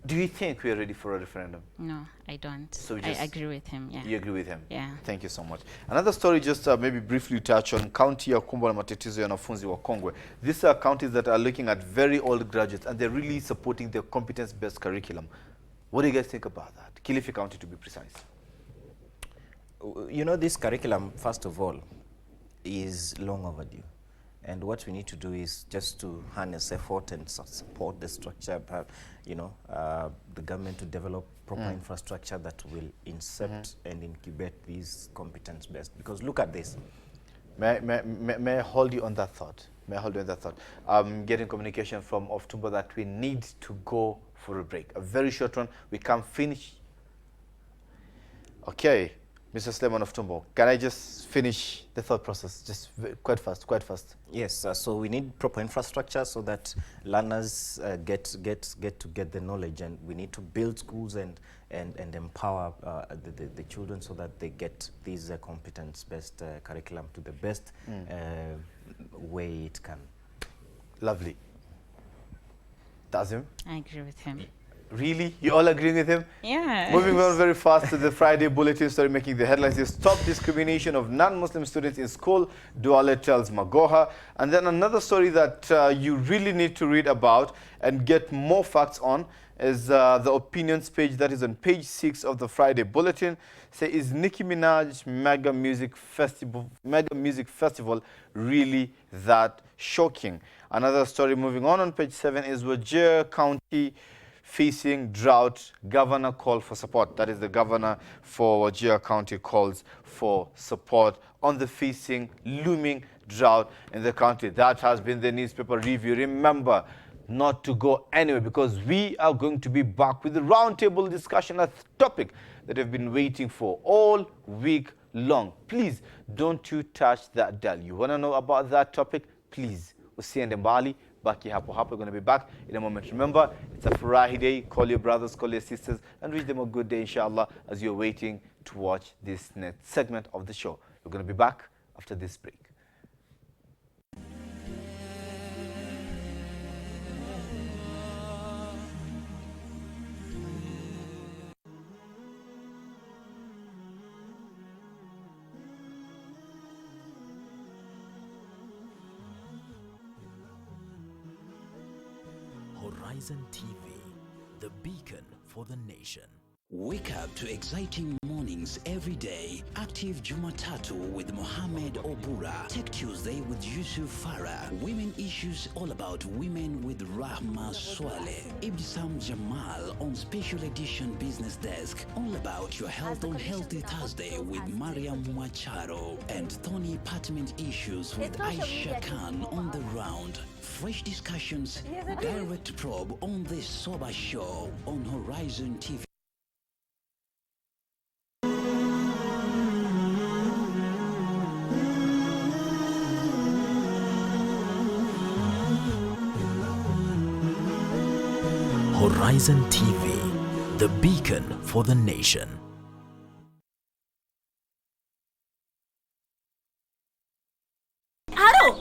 Do you think we are ready for a referendum? No, I don't. So I agree with him, yeah. You agree with him? Yeah. Thank you so much. Another story, just maybe briefly touch on county ya kumbwa na matatizo ya wanafunzi wa Kongwe. These are counties that are looking at very old graduates and they're really supporting the competence-based curriculum. What do you guys think about that? Kilifi County, to be precise. You know, this curriculum, first of all, is long overdue. And what we need to do is just to harness effort and support the structure, you know, the government to develop proper infrastructure that will incept and incubate these competence-based. Because look at this. May I hold you on that thought? May I hold you on that thought? I'm getting communication from Oftumbo that we need to go for a break. A very short one. We can finish. Okay. Mr. Sleman of Tumbo, can I just finish the thought process just quite fast? Yes, so we need proper infrastructure so that learners get the knowledge, and we need to build schools and empower the children so that they get these competence-based curriculum to the best way it can. Lovely. Tazim? I agree with him. Really? You all agreeing with him? Yeah. Moving on very fast to the Friday bulletin story making the headlines is Stop Discrimination of Non-Muslim Students in School, Duale tells Magoha. And then another story that you really need to read about and get more facts on is the opinions page that is on page 6 of the Friday bulletin. Say, is Nicki Minaj Mega Music Festival really that shocking? Another story moving on page 7 is Wajir County facing drought, governor call for support. That is the governor for Wajir County calls for support on the looming drought in the county. That has been the newspaper review. Remember not to go anywhere because we are going to be back with the roundtable discussion, a topic that I've been waiting for all week long. Please don't you touch that dial. You want to know about that topic? Please, usiende mbali. Baki hapo hapo. We're going to be back in a moment. Remember, it's a Furahi day. Call your brothers, call your sisters, and wish them a good day, inshallah, as you're waiting to watch this next segment of the show. We're going to be back after this break. Horizon TV, the beacon for the nation. Wake up to exciting mornings every day. Active Jumatatu with Mohammed Obura. Tech Tuesday with Yusuf Farah. Women issues all about women with Rahma Swale. Ibsam Jamal on special edition business desk. All about your health on Healthy Thursday with Mariam Mwacharo. And Tony Apartment issues with Aisha Khan on the round. Fresh discussions, direct probe on the Sabah Show on Horizon TV. Horizon TV, the beacon for the nation. Haro!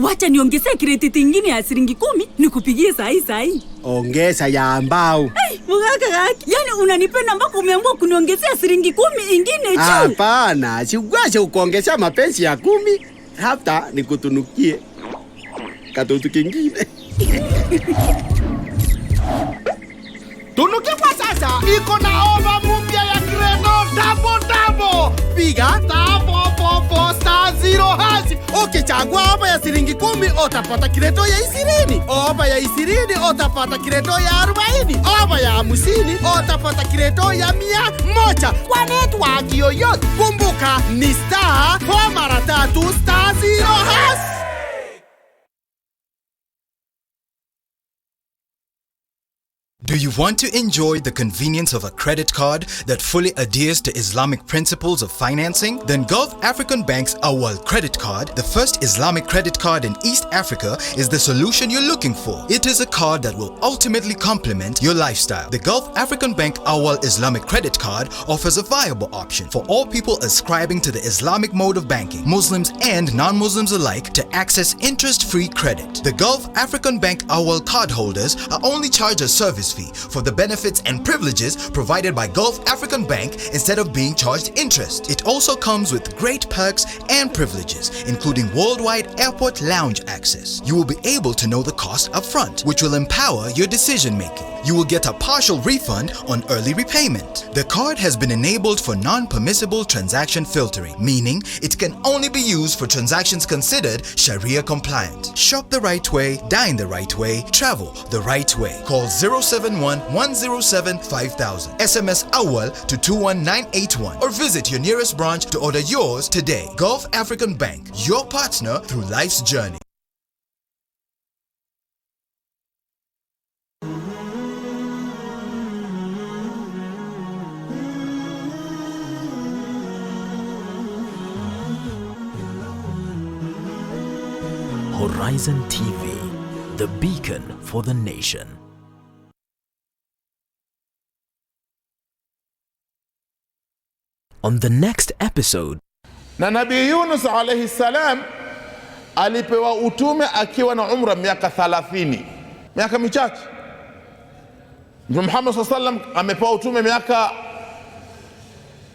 Wacha niongezee credit ingine ya shilingi 10 nikupigie sahi. Ongeza ya mbao. Hey, mugaka gaki. Yaani unanipenda mpaka umeamua kuniongezea shilingi 10 ingine tu. Hapana, siwezi kuongezea mapenzi ya 10. Hata nikutunukie katoto kingine. Tunukiwa sasa iko na ofa mpya ya Credo double. Piga *444*0#. Ukichagua ofa ya shilingi 10 utapata Credo ya 20. Ofa ya 20 utapata Credo ya 40. Ofa ya 50 utapata Credo ya 100 kwa network yoyote. Kumbuka ni *4 mara 3 *0#. Do you want to enjoy the convenience of a credit card that fully adheres to Islamic principles of financing? Then Gulf African Bank's Awal credit card, the first Islamic credit card in East Africa, is the solution you're looking for. It is a card that will ultimately complement your lifestyle. The Gulf African Bank Awal Islamic credit card offers a viable option for all people ascribing to the Islamic mode of banking, Muslims and non-Muslims alike, to access interest-free credit. The Gulf African Bank Awal cardholders are only charged a service fee for the benefits and privileges provided by Gulf African Bank instead of being charged interest. It also comes with great perks and privileges, including worldwide airport lounge access. You will be able to know the cost up front, which will empower your decision making. You will get a partial refund on early repayment. The card has been enabled for non-permissible transaction filtering, meaning it can only be used for transactions considered Sharia compliant. Shop the right way, dine the right way, travel the right way. Call 071-107-5000, SMS AWAL to 21981, or visit your nearest branch to order yours today. Gulf African Bank, your partner through life's journey. Horizon TV, the beacon for the nation. On the next episode, na Nabii Yunus alayhi salam alipewa utume akiwa na umra miaka 30, miaka michache. Mtume Muhammad sallallahu alayhi wasallam amepewa utume miaka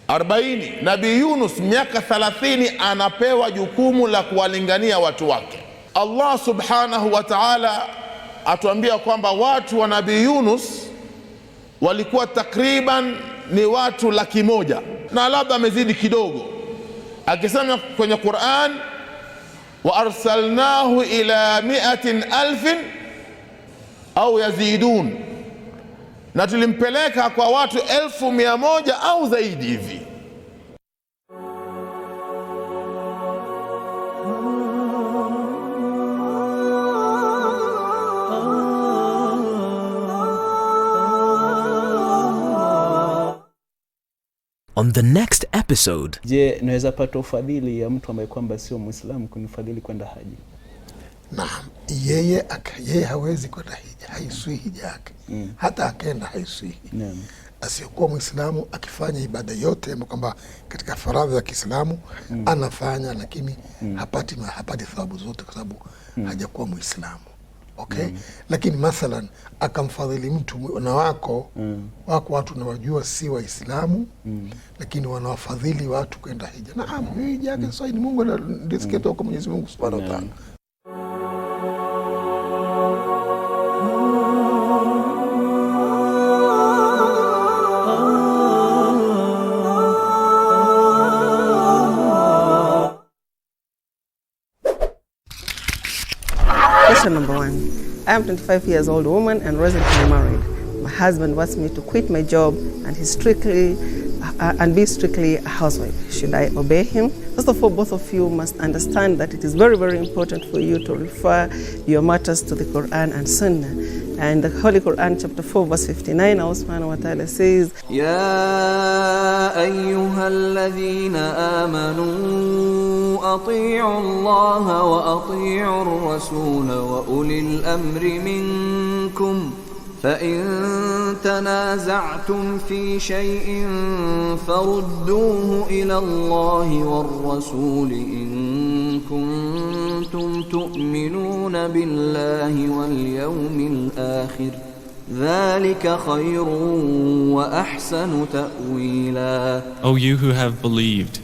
40. Nabii Yunus miaka 30 anapewa jukumu la kuwalingania watu wake. Allah subhanahu wa ta'ala atuambia kwamba watu wa Nabii Yunus walikuwa takriban ni watu 100,000 na labda amezidi kidogo, akisema kwenye Qur'an, wa arsalnahu ila 100,000 au yazidun, na tulimpeleka kwa watu 100,000 au zaidi hivi. on the next episode. Je, naweza pata ufadhili ya mtu ambaye kwamba sio Muislamu kunifadhili kwenda haji? Naam, yeye hawezi kwenda hija, haisui hija yake. Hata akaenda haisui. Naam. Asiyekuwa Muislamu akifanya ibada yote kwamba katika faradhi ya Kiislamu anafanya, lakini hapati thawabu zote kwa sababu hajakuwa Muislamu. Okay? Lakini mathalan akamfadhili mtu na wako watu na wajua si Waislamu, lakini wanawafadhili watu kwenda hija. Naam, hija yake sasa ni Mungu na riziki kutoka Mwenyezi Mungu Subhanahu wa Ta'ala. Question number 1. I am 25 years old woman and recently married. My husband wants me to quit my job and be strictly a housewife. Should I obey him? First of all, both of you must understand that it is very, very important for you to refer your matters to the Quran and Sunnah. And the Holy Quran, chapter 4, verse 59, Allah subhanahu wa ta'ala says, Ya ayyuhalladhina amanu ati'u Allah wa ati'u ar-rasul wa ulil amri minkum. فإن تنازعتم في شيء فردوه إلى الله والرسول إن كنتم تؤمنون بالله واليوم الآخر ذلك خير وأحسن تأويلا. O you who have believed,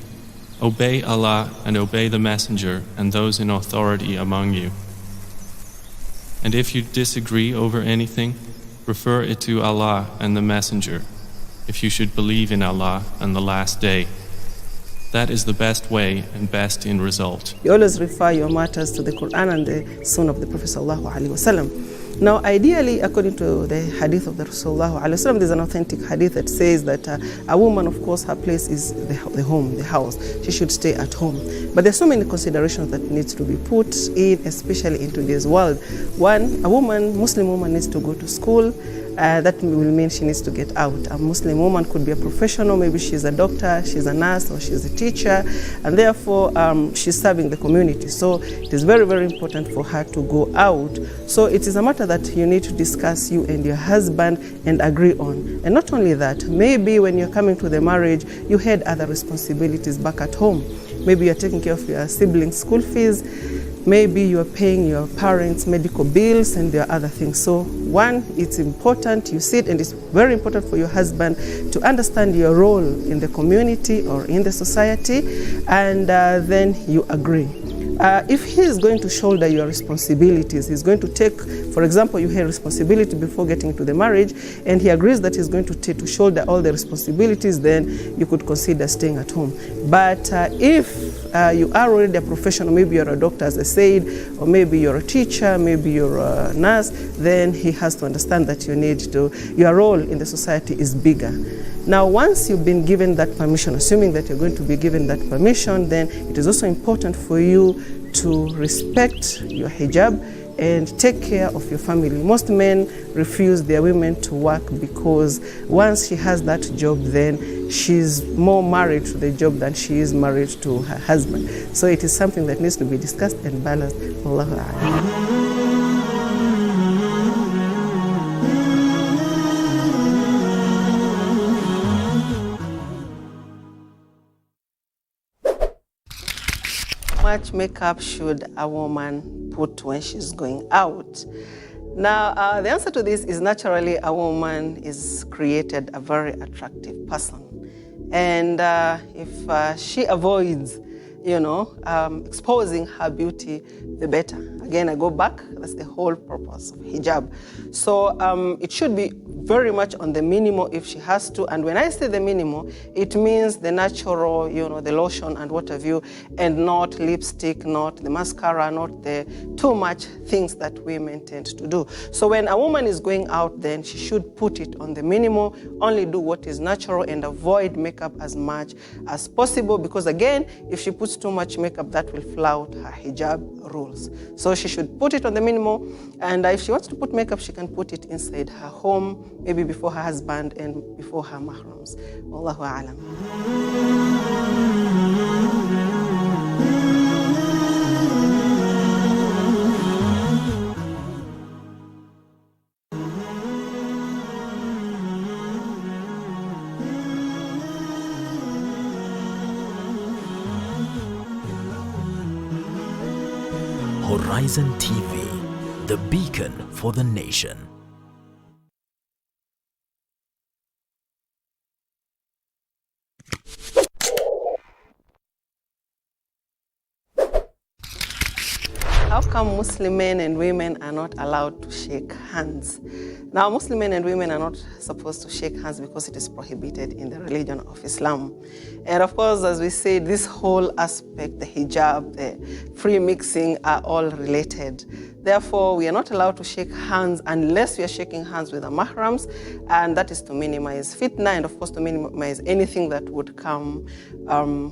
obey Allah and obey the Messenger and those in authority among you. And if you disagree over anything, refer it to Allah and the Messenger, if you should believe in Allah and the last day. That is the best way and best in result. You always refer your matters to the Quran and the Sunnah of the Prophet sallallahu alaihi wasallam. Now, ideally, according to the hadith of the Rasulullah sallallahu alaihi wasallam, there's an authentic hadith that says that a woman, of course, her place is the home, the house. She should stay at home. But there's so many considerations that needs to be put in, especially in today's world. One, a woman, Muslim woman, needs to go to school. that will mean she needs to get out. A Muslim woman could be a professional, maybe she's a doctor, she's a nurse, or she's a teacher, and therefore she's serving the community. So it is very, very important for her to go out. So it is a matter that you need to discuss, you and your husband, and agree on. And not only that, maybe when you're coming to the marriage, you had other responsibilities back at home. Maybe you're taking care of your siblings' school fees, maybe you're paying your parents' medical bills, and there are other things. So one, it's important you sit, and it's very important for your husband to understand your role in the community or in the society, and then you agree. If he is going to shoulder your responsibilities, he's going to take, for example, you had responsibility before getting into the marriage, and he agrees that he's going to shoulder all the responsibilities, then you could consider staying at home. But if you are already a professional, maybe you're a doctor, as I said, or maybe you're a teacher, maybe you're a nurse, then he has to understand that your role in the society is bigger. Now, once you've been given that permission, assuming that you're going to be given that permission, then it is also important for you to respect your hijab and take care of your family. Most men refuse their women to work because once she has that job, then she's more married to the job than she is married to her husband. So it is something that needs to be discussed and balanced. Allahu A'lam. How much makeup should a woman put when she's going out? Now, the answer to this is naturally a woman is created a very attractive person. And if she avoids, exposing her beauty, the better. Again, I go back, that's the whole purpose of hijab. So it should be very much on the minimal if she has to. And when I say the minimal, it means the natural, the lotion and what have you, and not lipstick, not the mascara, not the too much things that women tend to do. So when a woman is going out, then she should put it on the minimal, only do what is natural and avoid makeup as much as possible, because again, if she puts too much makeup, that will flout her hijab rules. So she should put it on the minimal, and if she wants to put makeup, she can put it inside her home, maybe before her husband and before her mahrams. Wallahu a'lam. Horizon TV, the beacon for the nation. How come Muslim men and women are not allowed to shake hands? Now, Muslim men and women are not supposed to shake hands because it is prohibited in the religion of Islam. And of course, as we said, this whole aspect, the hijab, the free mixing are all related. Therefore, we are not allowed to shake hands unless we are shaking hands with our mahrams, and that is to minimize fitna and of course to minimize anything that would come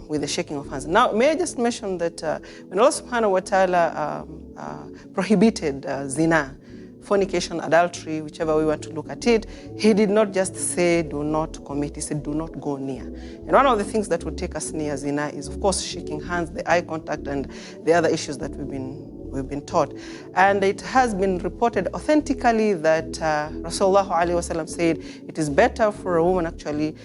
with the shaking of hands. Now, may I just mention that when Allah subhanahu wa ta'ala prohibited zina, fornication, adultery, whichever we want to look at it, he did not just say do not commit, he said do not go near. And one of the things that would take us near zina is of course shaking hands, the eye contact, and the other issues that we've been taught. And it has been reported authentically that Rasulullah ﷺ said it is better for a woman actually,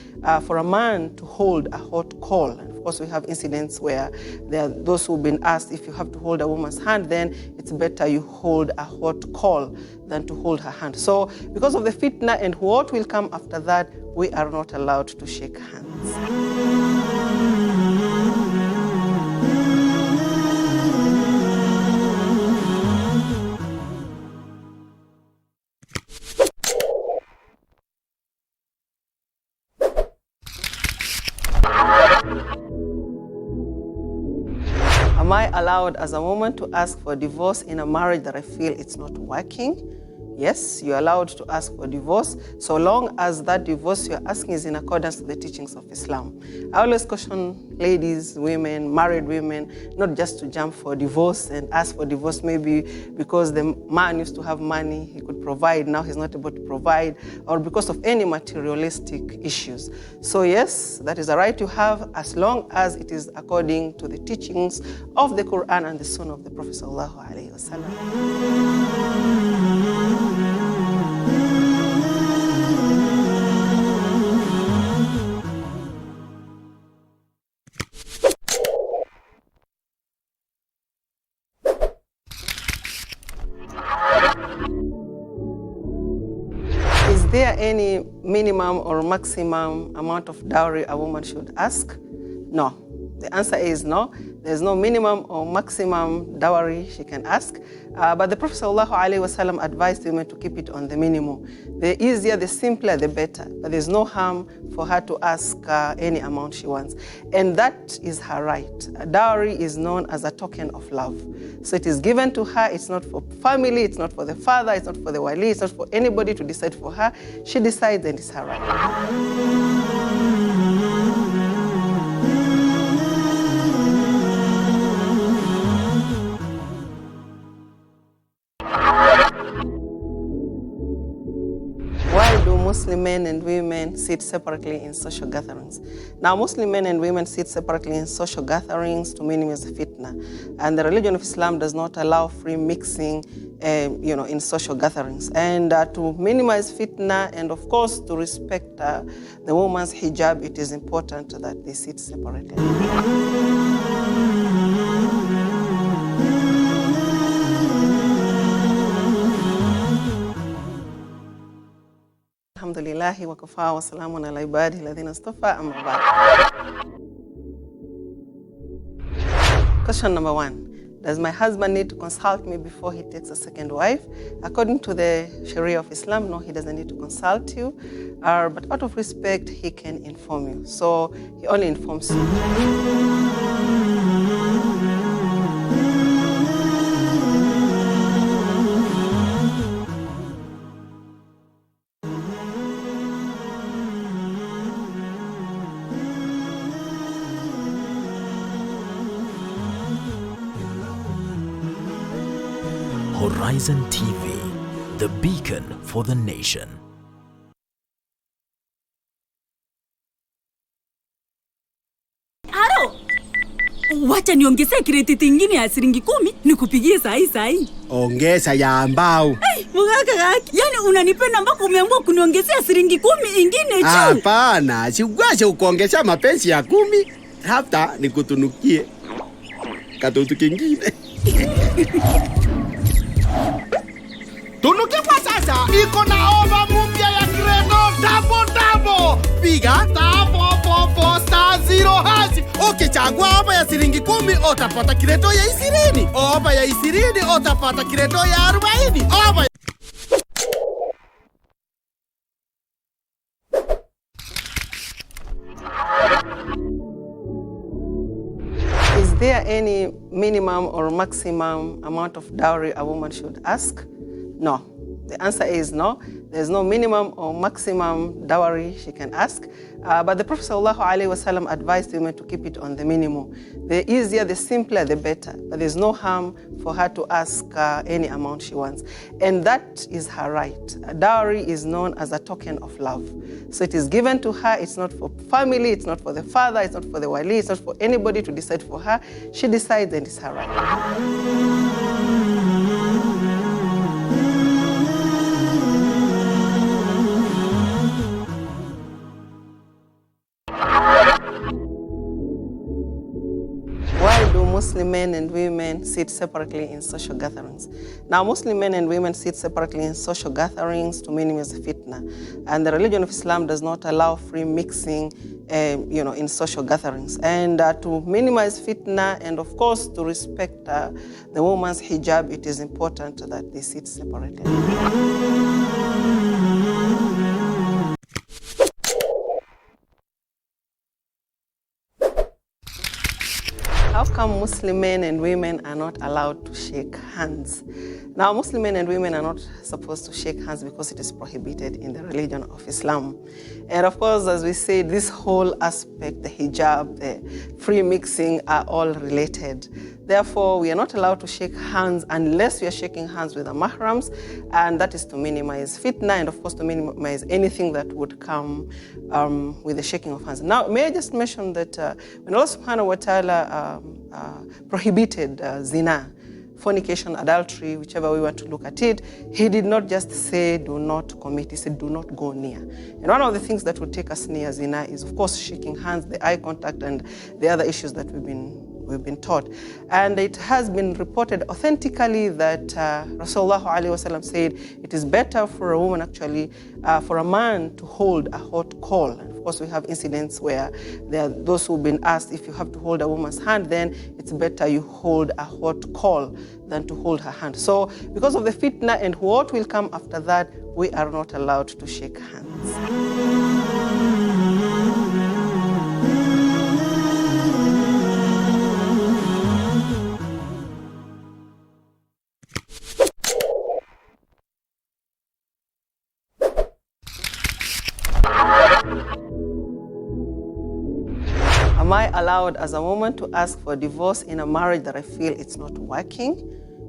for a man to hold a hot coal. And of course we have incidents where there are those who've been asked if you have to hold a woman's hand, then it's better you hold a hot coal than to hold her hand. So because of the fitna and what will come after that, we are not allowed to shake hands. Am I allowed as a woman to ask for divorce in a marriage that I feel it's not working? yes, you're allowed to ask for divorce, so long as that divorce you're asking is in accordance with the teachings of Islam. I always caution ladies, women, married women, not just to jump for divorce and ask for divorce maybe because the man used to have money, he could provide, now he's not able to provide, or because of any materialistic issues. So yes, that is a right you have as long as it is according to the teachings of the Quran and the Sunnah of the Prophet sallallahu alaihi wasallam. Is there any minimum or maximum amount of dowry a woman should ask? No. The answer is no. There's no minimum or maximum dowry she can ask. But the Prophet ﷺ advised women to keep it on the minimum. The easier, the simpler, the better. But there's no harm for her to ask any amount she wants. And that is her right. A dowry is known as a token of love. So it is given to her. It's not for family. It's not for the father. It's not for the wali. It's not for anybody to decide for her. She decides and it's her right. Why do Muslim men and women sit separately in social gatherings? Now, Muslim men and women sit separately in social gatherings to minimize fitna. And the religion of Islam does not allow free mixing in social gatherings. And to minimize fitna and, of course, to respect the woman's hijab, it is important that they sit separately. Alhamdulillahi wa kafa wa salamun ala ibadihi alladhina istafa amma ba'd. Question number 1. Does my husband need to consult me before he takes a second wife? According to the Sharia of Islam, no, he doesn't need to consult you. But out of respect, he can inform you. So he only informs you. Horizon TV, the beacon for the nation. Haro! Wacha niongezee kireti ingine ya shilingi 10 nikupigie sahi. Ongeza ya mbao. Hey, mugaka gaki. Yani unanipenda mpaka umeamua kuniongezea shilingi 10 ingine tu. Hapana, siwezi kuongeza mapenzi ya 10. Hata nikutunukie katoto kingine. Tunuki kwa sasa iko na ofa mpya ya Credo Double. Piga *444*0#. Ukichagua ofa ya shilingi 10 utapata Credo ya 20. Ofa ya 20 utapata Credo ya 40. Ofa Is there any minimum or maximum amount of dowry a woman should ask? No. The answer is no. There's no minimum or maximum dowry she can ask. But the Prophet ﷺ advised women to keep it on the minimum. The easier, the simpler, the better. But there's no harm for her to ask any amount she wants. And that is her right. A dowry is known as a token of love. So it is given to her. It's not for family. It's not for the father. It's not for the wali. It's not for anybody to decide for her. She decides and it's her right. Why do Muslim men and women sit separately in social gatherings? Now, Muslim men and women sit separately in social gatherings to minimize fitna. And the religion of Islam does not allow free mixing in social gatherings. And to minimize fitna and, of course, to respect the woman's hijab, it is important that they sit separately. How come Muslim men and women are not allowed to shake hands? Now, Muslim men and women are not supposed to shake hands because it is prohibited in the religion of Islam. And of course, as we said, this whole aspect, the hijab, the free mixing are all related. Therefore, we are not allowed to shake hands unless we are shaking hands with the mahrams, and that is to minimize fitna and of course to minimize anything that would come with the shaking of hands. Now, may I just mention that when Allah subhanahu wa ta'ala prohibited zina, fornication, adultery, whichever we want to look at it, he did not just say do not commit, he said do not go near. And one of the things that would take us near zina is of course shaking hands, the eye contact and the other issues that we've been taught. And it has been reported authentically that Rasulullah ﷺ said it is better for a woman actually, for a man to hold a hot coal. And of course we have incidents where there are those who've been asked if you have to hold a woman's hand, then it's better you hold a hot coal than to hold her hand. So because of the fitna and what will come after that, we are not allowed to shake hands. Am I allowed as a woman to ask for divorce in a marriage that I feel it's not working?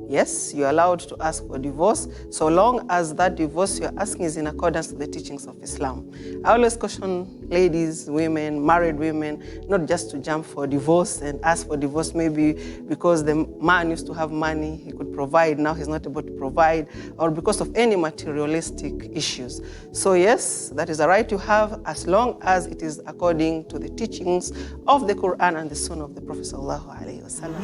Yes, you're allowed to ask for divorce so long as that divorce you're asking is in accordance with the teachings of Islam. I always caution ladies, women, married women, not just to jump for divorce and ask for divorce maybe because the man used to have money, he could provide, now he's not able to provide, or because of any materialistic issues. So yes, that is a right you have as long as it is according to the teachings of the Quran and the Sunnah of the Prophet sallallahu alaihi wasallam.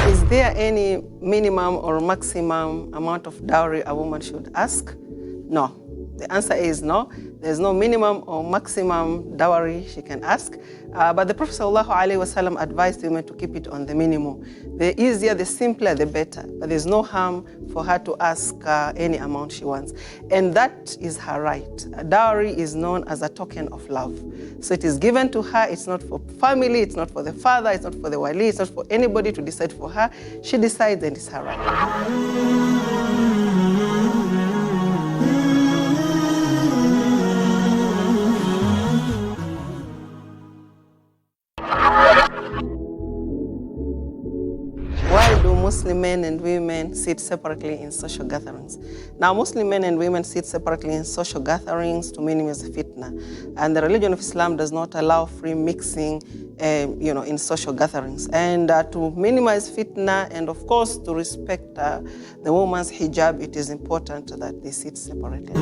Is there any minimum or maximum amount of dowry a woman should ask? No. The answer is no. There's no minimum or maximum dowry she can ask. But the Prophet ﷺ advised women to keep it on the minimum. The easier, the simpler, the better. But there's no harm for her to ask any amount she wants. And that is her right. A dowry is known as a token of love. So it is given to her. It's not for family. It's not for the father. It's not for the wali. It's not for anybody to decide for her. She decides and it's her right. Muslim men and women sit separately in social gatherings. Now, Muslim men and women sit separately in social gatherings to minimize fitna. And the religion of Islam does not allow free mixing, in social gatherings. And to minimize fitna and, of course, to respect the woman's hijab, it is important that they sit separately.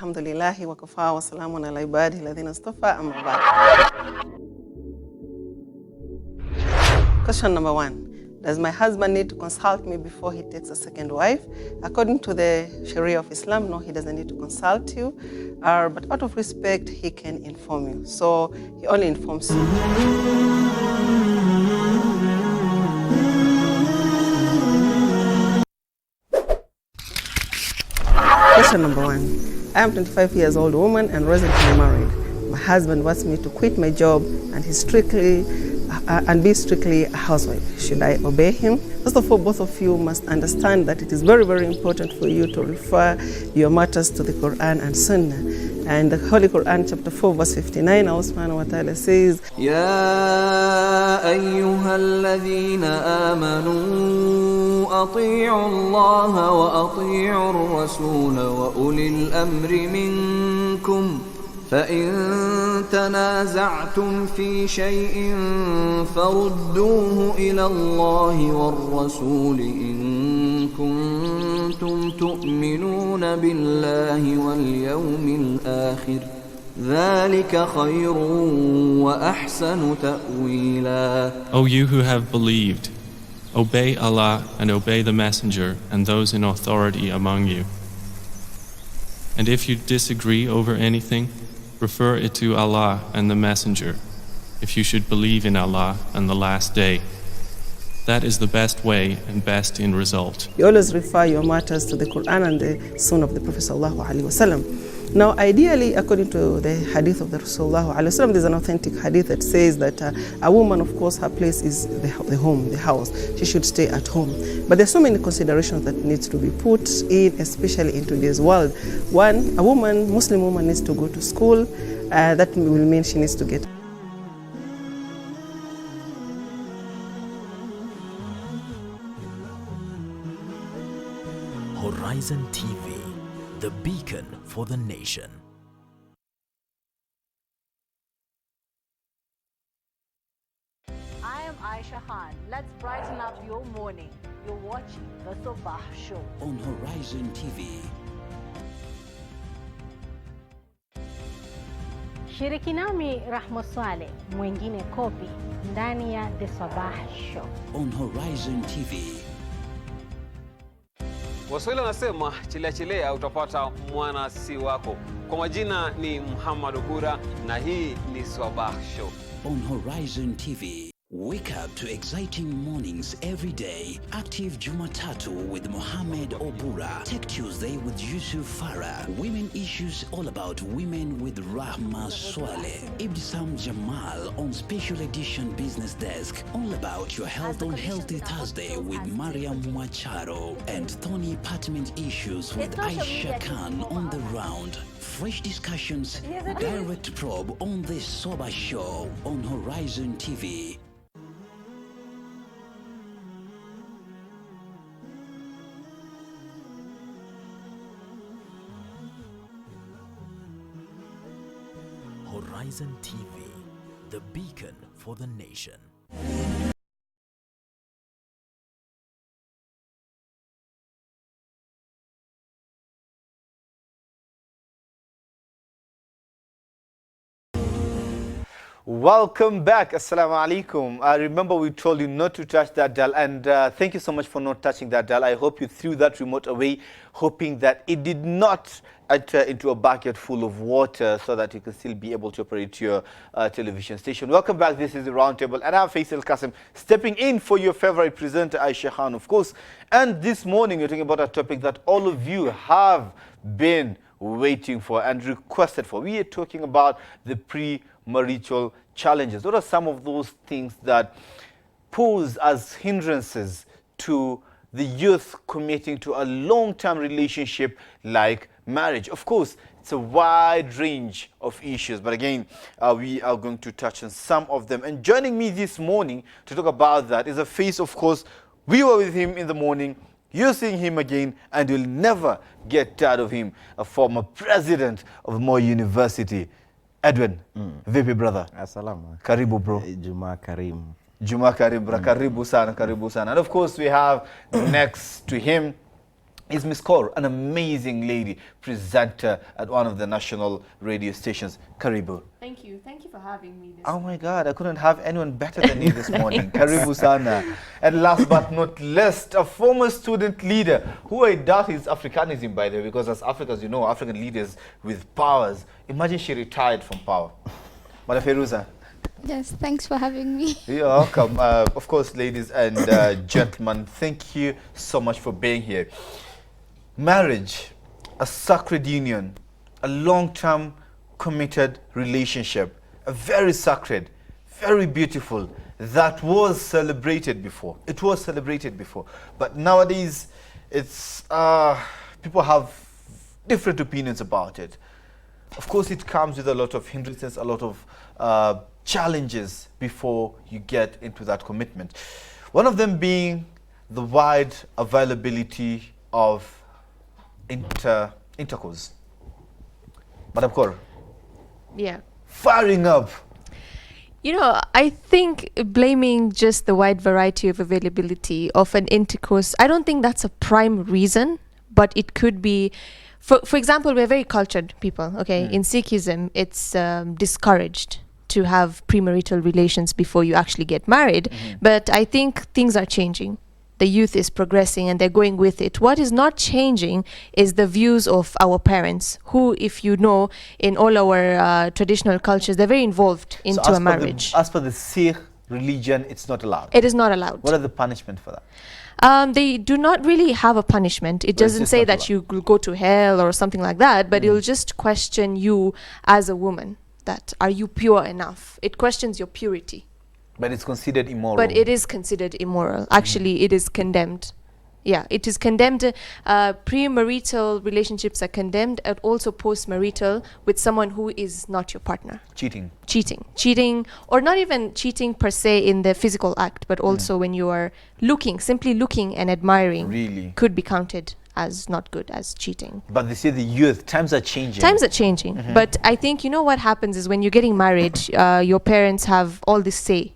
Alhamdulillahi wa kafa wa salamun ala ibadihi alladhina istafa amma ba'd. Question number 1. Does my husband need to consult me before he takes a second wife? According to the Sharia of Islam, no, he doesn't need to consult you. But out of respect, he can inform you. So he only informs you. Question number 1. I am 25 years old woman and recently married. My husband wants me to quit my job and be strictly a housewife. Should I obey him? First of all, both of you must understand that it is very, very important for you to refer your matters to the Quran and Sunnah. And the Holy Quran, chapter 4, verse 59, Allah subhanahu wa ta'ala says, Ya ayyuhalladhina amanu ati'u Allah wa ati'u ar-rasul wa ulil amri minkum. فإن تنازعتم في شيء فردوه إلى الله والرسول إن كنتم تؤمنون بالله واليوم الآخر ذلك خير وأحسن تأويلا. O you who have believed, Obey Allah and obey the Messenger and those in authority among you. And if you disagree over anything, refer it to Allah and the Messenger, if you should believe in Allah and the last day. That is the best way and best in result. You always refer your matters to the Quran and the Sunnah of the Prophet sallallahu alaihi wasallam. Now, ideally, according to the hadith of the Rasulullah sallallahu alaihi wasallam, there's an authentic hadith that says that a woman, of course, her place is the home, the house. She should stay at home. But there's so many considerations that needs to be put in, especially in today's world. One, a woman, Muslim woman, needs to go to school. That will mean she needs to get Horizon TV, the beacon for the nation. I am Aisha Khan. Let's brighten up your morning. You're watching the Sabah Show on Horizon TV. Shiriki nami Rahma Swale, mwingine kopi ndani ya the Sabah Show on Horizon TV. Waswahili wanasema chilea chilea utapata mwana si wako. Kwa majina ni Muhammad Obura na hii ni Sabah Show on Horizon TV. Wake up to exciting mornings every day. Active Jumatatu with Mohammed Obura. Tech Tuesday with Yusuf Farah. Women issues all about women with Rahma Swale. Ibtisam Jamal on Special Edition Business Desk. All about your health on Healthy Thursday with Mariam Mwacharo. And Tony Apartment Issues with Aisha Khan on the round. Fresh discussions, direct probe on this Sabah Show on Horizon TV. Horizon TV, the beacon for the nation. Welcome back. Assalamu alaikum. Remember we told you not to touch that dial, and thank you so much for not touching that dial. I hope you threw that remote away, hoping that it did not enter into a bucket full of water so that you can still be able to operate your television station. Welcome back. This is the Roundtable, and I'm Faisal Qasim, stepping in for your favorite presenter, Aisha Khan, of course. And this morning, we're talking about a topic that all of you have been waiting for and requested for. We are talking about the premarital challenges. What are some of those things that pose as hindrances to the youth committing to a long-term relationship like marriage? Of course, it's a wide range of issues, but again, we are going to touch on some of them. And joining me this morning to talk about that is a face, of course, we were with him in the morning, you're seeing him again, and you'll never get tired of him, a former president of Moi University. Edwin, vipi brother? Assalamu. Karibu bro. Juma Karim. Juma Karim, bro. Karibu sana, karibu sana. And of course we have next to him is Miss Kaur, an amazing lady, presenter at one of the national radio stations. Karibu. Thank you. Thank you for having me this Oh my God, I couldn't have anyone better than you this morning. Karibu sana. And last but not least, a former student leader, who I doubt is Africanism, by the way, because as Africans, you know, African leaders with powers. Imagine she retired from power. Madam Feruza. Yes, thanks for having me. You're welcome. Of course, ladies and gentlemen, thank you so much for being here. Marriage, a sacred union, a long-term committed relationship, a very sacred, very beautiful, that was celebrated before. It was celebrated before. But nowadays, it's people have different opinions about it. Of course, it comes with a lot of hindrances, a lot of challenges before you get into that commitment. One of them being the wide availability of intercourse. Madam Kaur. Yeah. Firing up. You know, I think blaming just the wide variety of availability of an intercourse, I don't think that's a prime reason, but it could be, for example, we're very cultured people, okay? In Sikhism, it's discouraged to have premarital relations before you actually get married. But I think things are changing. The youth is progressing and they're going with it. What is not changing is the views of our parents, who, if you know, in all our traditional cultures, they're very involved into a marriage. As per the Sikh religion, it's not allowed. It is not allowed. What are the punishment for that? They do not really have a punishment. It doesn't say that you will go to hell or something like that, but it'll just question you as a woman, that are you pure enough? It questions your purity. But it's considered immoral. But it is considered immoral. Actually, it is condemned. Yeah, it is condemned. Premarital relationships are condemned, and also post-marital with someone who is not your partner. Cheating, or not even cheating per se in the physical act, but also when you are simply looking and admiring, could be counted as not good, as cheating. But they say the youth, times are changing. Times are changing. But I think, what happens is when you're getting married, your parents have all this say.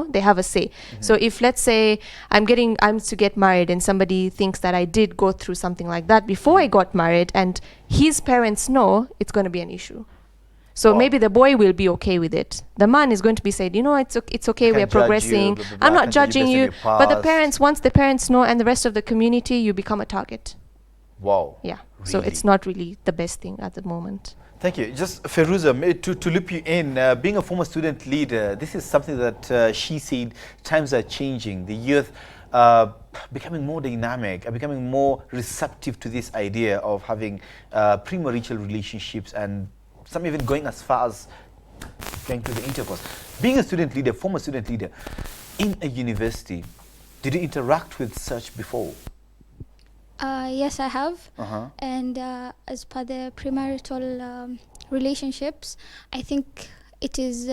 They have a say. So if, let's say, I'm to get married and somebody thinks that I did go through something like that before I got married, and his parents know, it's going to be an issue. So maybe the boy will be okay with it. The man is going to be said, it's okay, we're progressing. Blah, blah, blah. I'm not judging you. But the parents, once the parents know and the rest of the community, you become a target. Wow. Yeah. Really? So it's not really the best thing at the moment. Thank you. Just Feruza, to loop you in, being a former student leader, this is something that she said times are changing. The youth becoming more dynamic, are becoming more receptive to this idea of having premarital relationships, and some even going as far as going to the intercourse. Being a student leader, former student leader, in a university, did you interact with such before? Yes, I have. And as per the premarital relationships, I think it is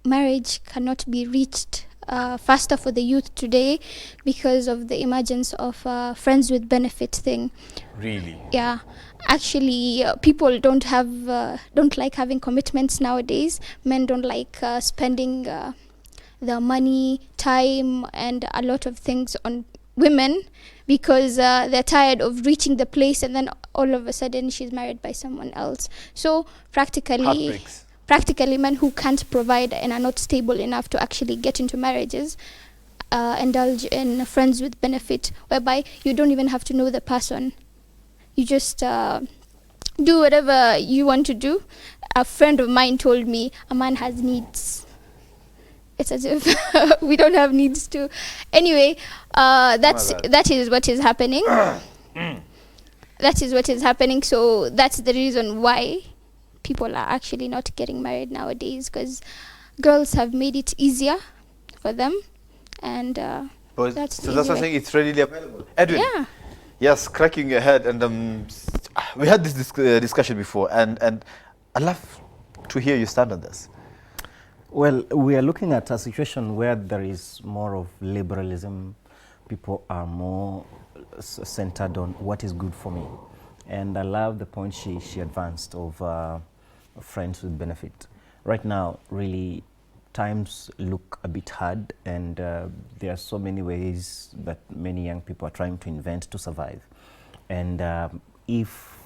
marriage cannot be reached faster for the youth today because of the emergence of friends with benefit thing. Really? Yeah. Actually, people don't like having commitments nowadays. Men don't like spending the money, time, and a lot of things on women because they're tired of reaching the place and then all of a sudden she's married by someone else. So practically men who can't provide and are not stable enough to actually get into marriages indulge in friends with benefit, whereby you don't even have to know the person. You just do whatever you want to do. A friend of mine told me a man has needs. It's as if we don't have needs to. Anyway, that is what is happening. That is what is happening. So that's the reason why people are actually not getting married nowadays, because girls have made it easier for them, and that's so that's what I'm saying. It's readily available. Edwin. Yeah. Yes, cracking your head, and we had this discussion before, and I'd love to hear you stand on this. Well, we are looking at a situation where there is more of liberalism. People are more centered on what is good for me. And I love the point she advanced of friends with benefit. Right now, really, times look a bit hard, and there are so many ways that many young people are trying to invent to survive. And if,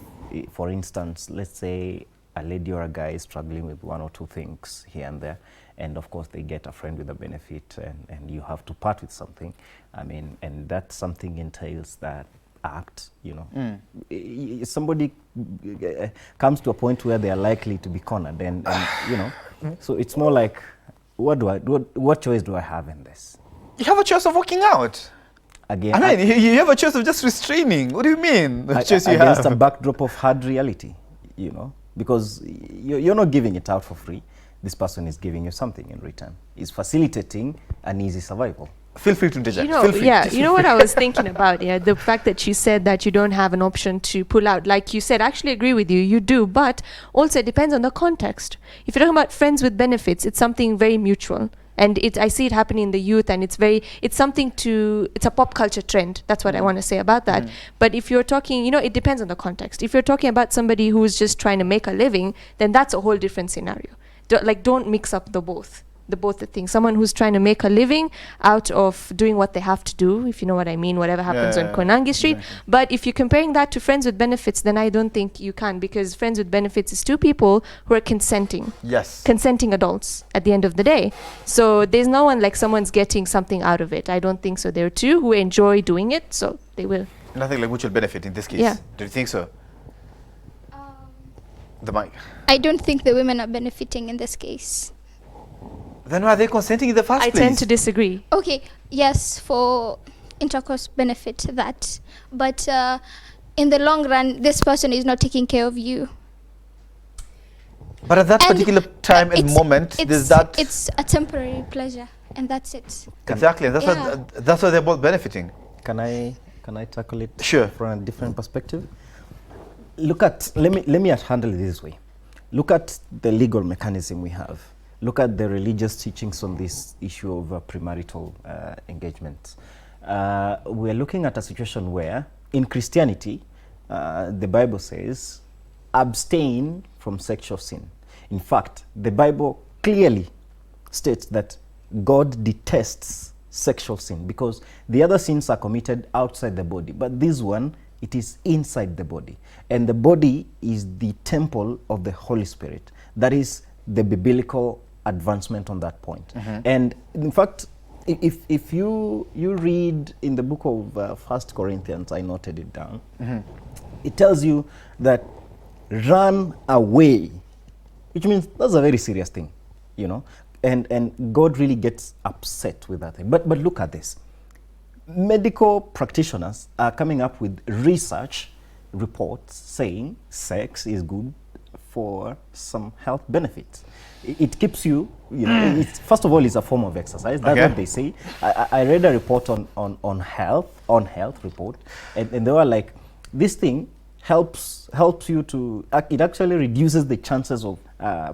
for instance, let's say a lady or a guy is struggling with one or two things here and there, and of course they get a friend with a benefit, and you have to part with something. I mean, and that something entails that act, somebody comes to a point where they are likely to be cornered, and so it's more like, what choice do I have in this? You have a choice of walking out. Again, I mean, you have a choice of just restraining. What do you mean? Against a backdrop of hard reality, because you're not giving it out for free. This person is giving you something in return. Is facilitating an easy survival. Feel free to interject. You know what I was thinking about? Yeah, the fact that you said that you don't have an option to pull out. Like you said, I actually agree with you. You do, but also it depends on the context. If you're talking about friends with benefits, it's something very mutual. And I see it happening in the youth, and it's a pop culture trend. That's what I want to say about that. But if you're talking, it depends on the context. If you're talking about somebody who's just trying to make a living, then that's a whole different scenario. Don't mix up the both. both the things. Someone who's trying to make a living out of doing what they have to do, if you know what I mean, whatever happens on Konangi Street. But if you're comparing that to friends with benefits, then I don't think you can, because friends with benefits is two people who are consenting. Yes. Consenting adults at the end of the day. So there's no one like someone's getting something out of it. I don't think so. There are two who enjoy doing it, so they will. Nothing like mutual benefit in this case. Yeah. Do you think so? The mic. I don't think the women are benefiting in this case. Then why are they consenting in the first place? I tend to disagree. Okay, yes, for intercourse benefit that, but in the long run, this person is not taking care of you. But at that particular time and moment, there's that. It's a temporary pleasure, and that's it. Exactly, that's why they're both benefiting. Can I tackle it? Sure. From a different perspective? Look at, let me handle it this way. Look at the legal mechanism we have. Look at the religious teachings on this issue of premarital engagement. We're looking at a situation where, in Christianity, the Bible says, abstain from sexual sin. In fact, the Bible clearly states that God detests sexual sin because the other sins are committed outside the body, but this one, it is inside the body. And the body is the temple of the Holy Spirit. That is the biblical advancement on that point. And in fact, if you read in the book of 1 Corinthians, I noted it down, it tells you that run away, which means that's a very serious thing, you know, and God really gets upset with that thing. But look at this. Medical practitioners are coming up with research reports saying sex is good for some health benefits. It keeps you, you know, first of all, it's a form of exercise. That's what they say. I read a report on health report, and they were like, this thing helps you to, it actually reduces the chances of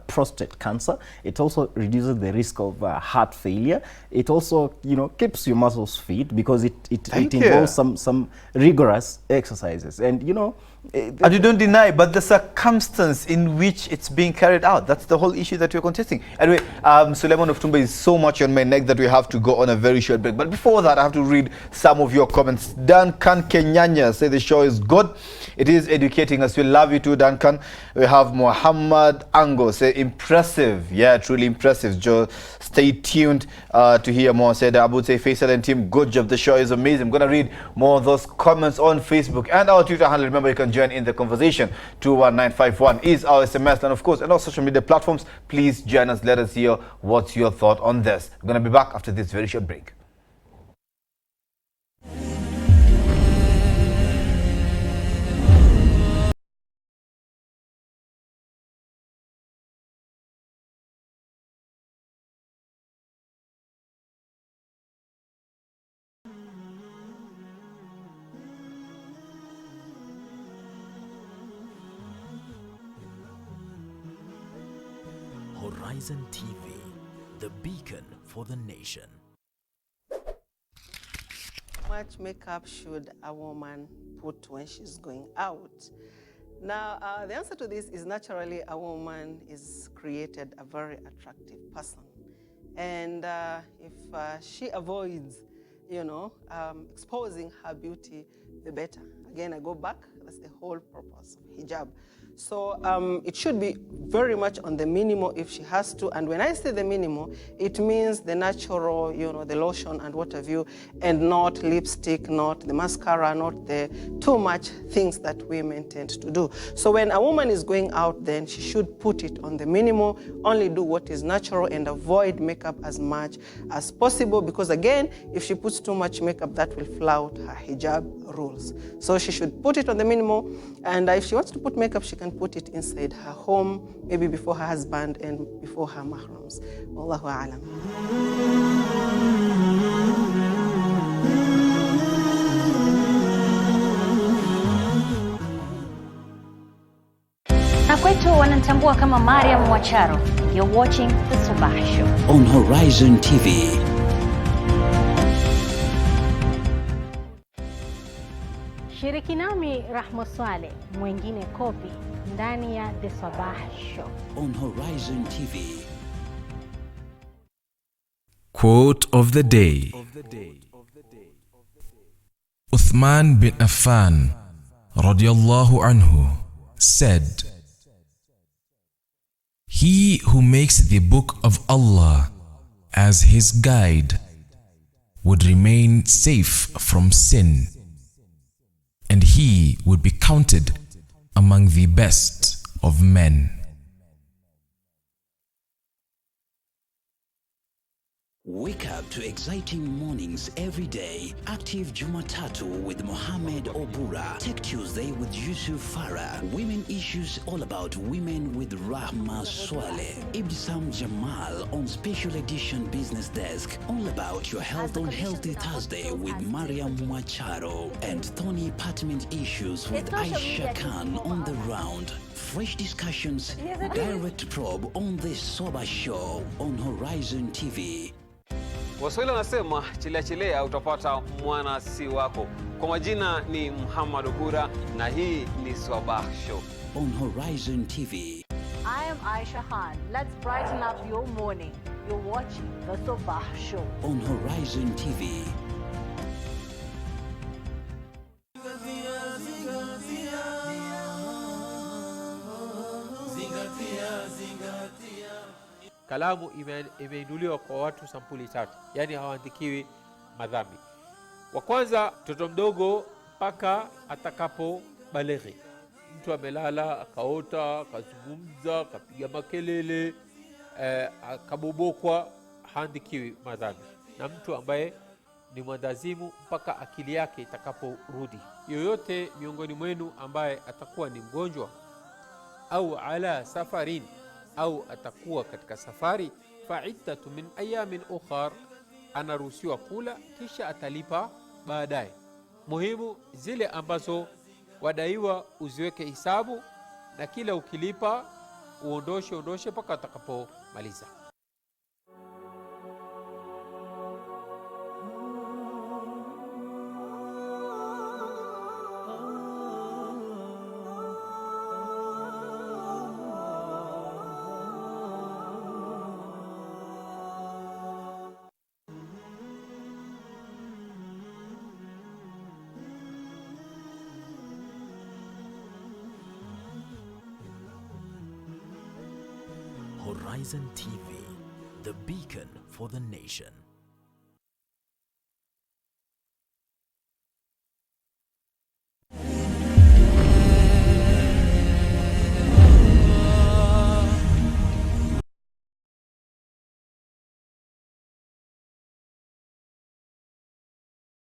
prostate cancer. It also reduces the risk of heart failure. It also, you know, keeps your muscles fit because it involves some rigorous exercises. And, you know, and you don't deny, but the circumstance in which it's being carried out, that's the whole issue that we're contesting. Anyway, Suleiman of Tumba is so much on my neck that we have to go on a very short break. But before that, I have to read some of your comments. Duncan Kenyanya say the show is good. It is educating us. We love you too, Duncan. We have Muhammad Ango say impressive. Yeah, truly impressive. Joe, stay tuned to hear more. Said I would say Faisal and team, good job. The show is amazing. I'm going to read more of those comments on Facebook and our Twitter handle. Remember, you can join in the conversation. 21951 is our SMS, and of course, and our social media platforms. Please join us. Let us hear what's your thought on this. We're going to be back after this very short break. Horizon TV, the beacon for the nation. How much makeup should a woman put when she's going out? Now, the answer to this is naturally a woman is created a very attractive person. And if she avoids, you know, exposing her beauty, the better. Again, I go back, that's the whole purpose of hijab. So it should be very much on the minimal if she has to. And when I say the minimal, it means the natural, you know, the lotion and what have you, and not lipstick, not the mascara, not the too much things that women tend to do. So when a woman is going out, then she should put it on the minimal, only do what is natural and avoid makeup as much as possible. Because again, if she puts too much makeup, that will flout her hijab rules. So she should put it on the minimal. And if she wants to put makeup, she can put it inside her home, maybe before her husband and before her mahrams. Wallahu a'lam. Na kwetu wanatambua kama Mariam Wacharo. You're watching the Sabah Show on Horizon TV. Shiriki nami Rahma Swale, mwingine kopi, ndani ya The Sabah Show on Horizon TV. Quote of the day. Uthman bin Affan radiyallahu anhu said, "He who makes the book of Allah as his guide would remain safe from sin, and he would be counted among the best of men." Wake up to exciting mornings every day. Active Jumatatu with Mohammed Obura. Tech Tuesday with Yusuf Farah. Women issues all about women with Rahma Swale. Ibsam Jamal on Special Edition Business Desk. All about your health on Healthy Thursday with Mariam Mwacharo. And Tony Apartment Issues with Aisha Khan on the round. Fresh discussions, direct probe on the Sabah Show on Horizon TV. Waswahili wanasema chilea chilea utapata mwana si wako. Kwa majina ni Muhammad Obura na hii ni Sabah Show on Horizon TV. I am Aisha Khan. Let's brighten up your morning. You're watching the Sabah Show on Horizon TV. Kalamu imeinuliwa kwa watu sampuli tatu, yani hawaandikiwi madhambi. Wa kwanza, mtoto mdogo mpaka atakapo balighi. Mtu amelala, akaota, akazungumza, akapiga makelele, akabobokwa, haandikiwi madhambi. Na mtu ambaye ni mwandazimu mpaka akili yake itakaporudi. Yoyote miongoni mwenu ambaye atakuwa ni mgonjwa au ala safarin, au atakuwa katika safari, fa'iddatu min ayamin ukhar, anaruhusiwa kula kisha atalipa baadaye. Muhimu zile ambazo wadaiwa uziweke hisabu, na kila ukilipa uondoshe mpaka atakapomaliza. Horizon TV, the beacon for the nation.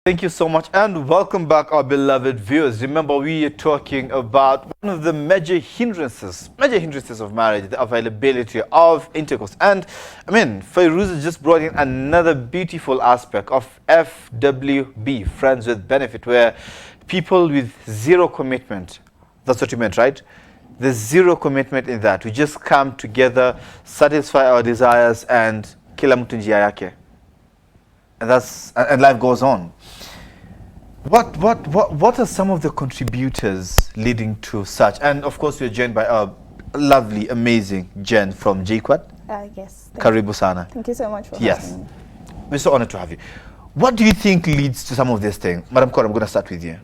Thank you so much and welcome back, our beloved viewers. Remember, we are talking about one of the major hindrances of marriage, the availability of intercourse. And I mean, Fairuza just brought in another beautiful aspect of FWB, Friends with Benefit, where people with zero commitment, that's what you meant, right? There's zero commitment in that. We just come together, satisfy our desires, and kila mtu njia yake. And life goes on. What are some of the contributors leading to such? And of course, we're joined by a lovely, amazing Jen from JQuad. Yes. Karibu sana. Thank you so much for having me. We're so honored to have you. What do you think leads to some of these things? Madam Kaur, I'm going to start with you.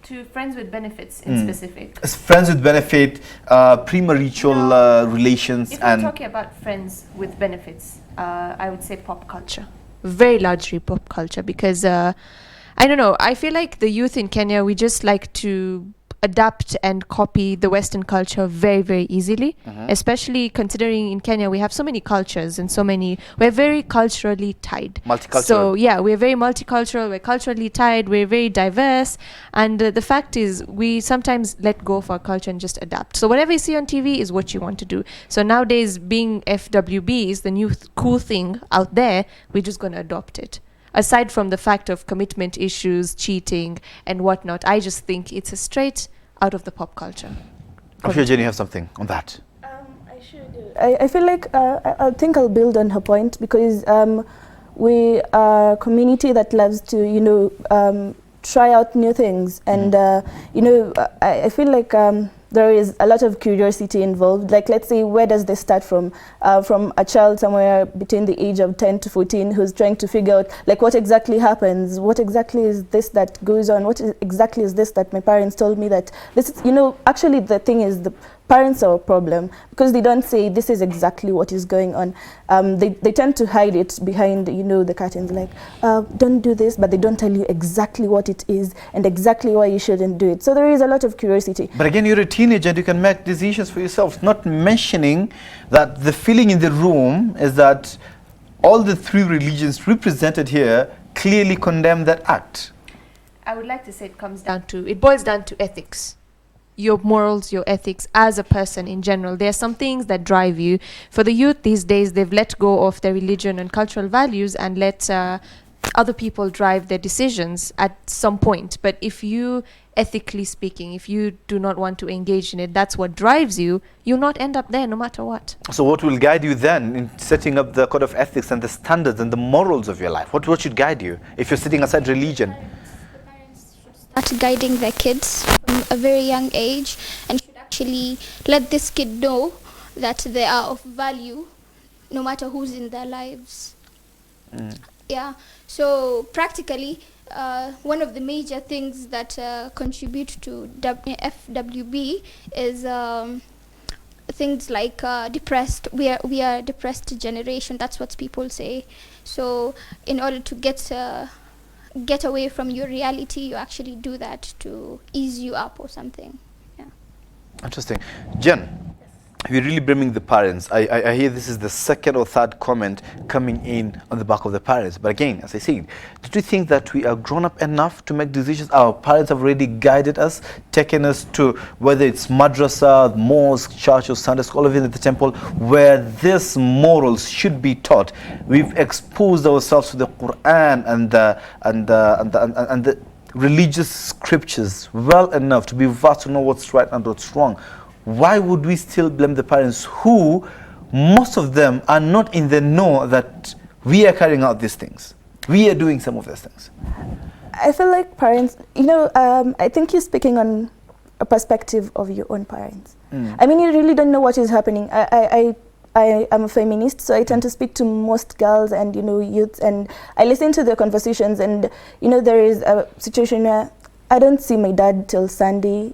To Friends with Benefits in specific. Friends with Benefit, premarital relations. If we're talking about Friends with Benefits, I would say pop culture. Very largely pop culture, because I don't know, I feel like the youth in Kenya, we just like to adapt and copy the Western culture very, very easily, especially considering in Kenya we have so many cultures and we're very culturally tied. Multicultural. So yeah, we're very multicultural, we're culturally tied, we're very diverse, and the fact is we sometimes let go of our culture and just adapt. So whatever you see on TV is what you want to do. So nowadays, being FWB is the new cool thing out there, we're just going to adopt it. Aside from the fact of commitment issues, cheating and whatnot, I just think it's a straight out of the pop culture. I'm sure Jenny has something on that. I feel like I think I'll build on her point, because we are a community that loves to, try out new things. And, you know, I feel like there is a lot of curiosity involved. Like, let's say, where does this start from? From a child somewhere between the age of 10 to 14 who's trying to figure out, like, what exactly happens? What exactly is this that goes on? Exactly is this that my parents told me that this is, you know, actually the thing is the parents are a problem because they don't say this is exactly what is going on. They tend to hide it behind, you know, the curtains, like, don't do this, but they don't tell you exactly what it is and exactly why you shouldn't do it. So there is a lot of curiosity. But again, you're a teenager and you can make decisions for yourself, not mentioning that the feeling in the room is that all the three religions represented here clearly condemn that act. I would like to say it boils down to ethics. Your morals, your ethics as a person in general. There are some things that drive you. For the youth these days, they've let go of their religion and cultural values and let other people drive their decisions at some point. But if you, ethically speaking, if you do not want to engage in it, that's what drives you, you'll not end up there no matter what. So what will guide you then in setting up the code of ethics and the standards and the morals of your life? What should guide you if you're setting aside religion? Start guiding their kids from a very young age and should actually let this kid know that they are of value no matter who's in their lives. Yeah, so practically one of the major things that contribute to FWB is things like depressed. We are a depressed generation, that's what people say. So in order to get away from your reality, you actually do that to ease you up or something. Yeah. Interesting. Jen, you're really blaming the parents. I hear this is the second or third comment coming in on the back of the parents. But again, as I said, did you think that we are grown up enough to make decisions? Our parents have already guided us, taken us to whether it's madrasa, mosque, church, or Sunday school, all of it at the temple, where these morals should be taught. We've exposed ourselves to the Quran and the religious scriptures well enough to be vast to know what's right and what's wrong. Why would we still blame the parents who, most of them, are not in the know that we are carrying out these things? We are doing some of these things. I feel like parents, you know, I think you're speaking on a perspective of your own parents. I mean, you really don't know what is happening. I am a feminist, so I tend to speak to most girls and, you know, youths, and I listen to their conversations, and, you know, there is a situation where I don't see my dad till Sunday,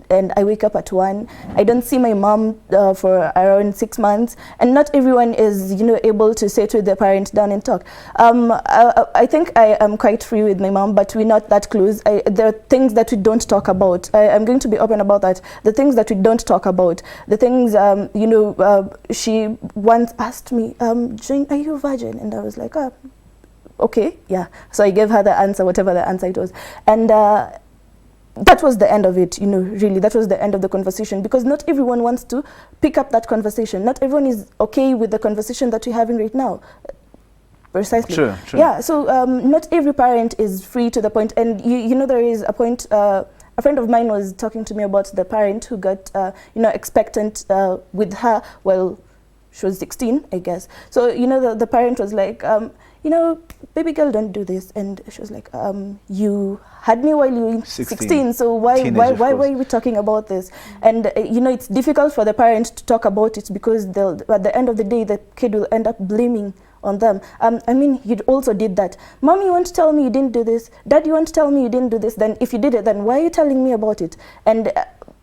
and I wake up at 1. I don't see my mom for around 6 months, and not everyone is, you know, able to sit with their parent down and talk. I think I am quite free with my mom, but we're not that close. There are things that we don't talk about. I'm going to be open about that. The things that we don't talk about, the things, you know, she once asked me, Jane, are you a virgin? And I was like, okay, yeah. So I gave her the answer, whatever the answer it was. And that was the end of it, you know, really. That was the end of the conversation, because not everyone wants to pick up that conversation. Not everyone is okay with the conversation that we're having right now. Precisely. True. Yeah, so not every parent is free to the point. And, you know, there is a point, a friend of mine was talking to me about the parent who got, you know, expectant with her. Well, she was 16, I guess. So, you know, the parent was like, you know, baby girl, don't do this. And she was like, you had me while you were 16, so why were we talking about this? And, you know, it's difficult for the parent to talk about it, because at the end of the day, the kid will end up blaming on them. I mean, you also did that. Mom, you won't tell me you didn't do this. Dad, you won't tell me you didn't do this. Then if you did it, then why are you telling me about it? And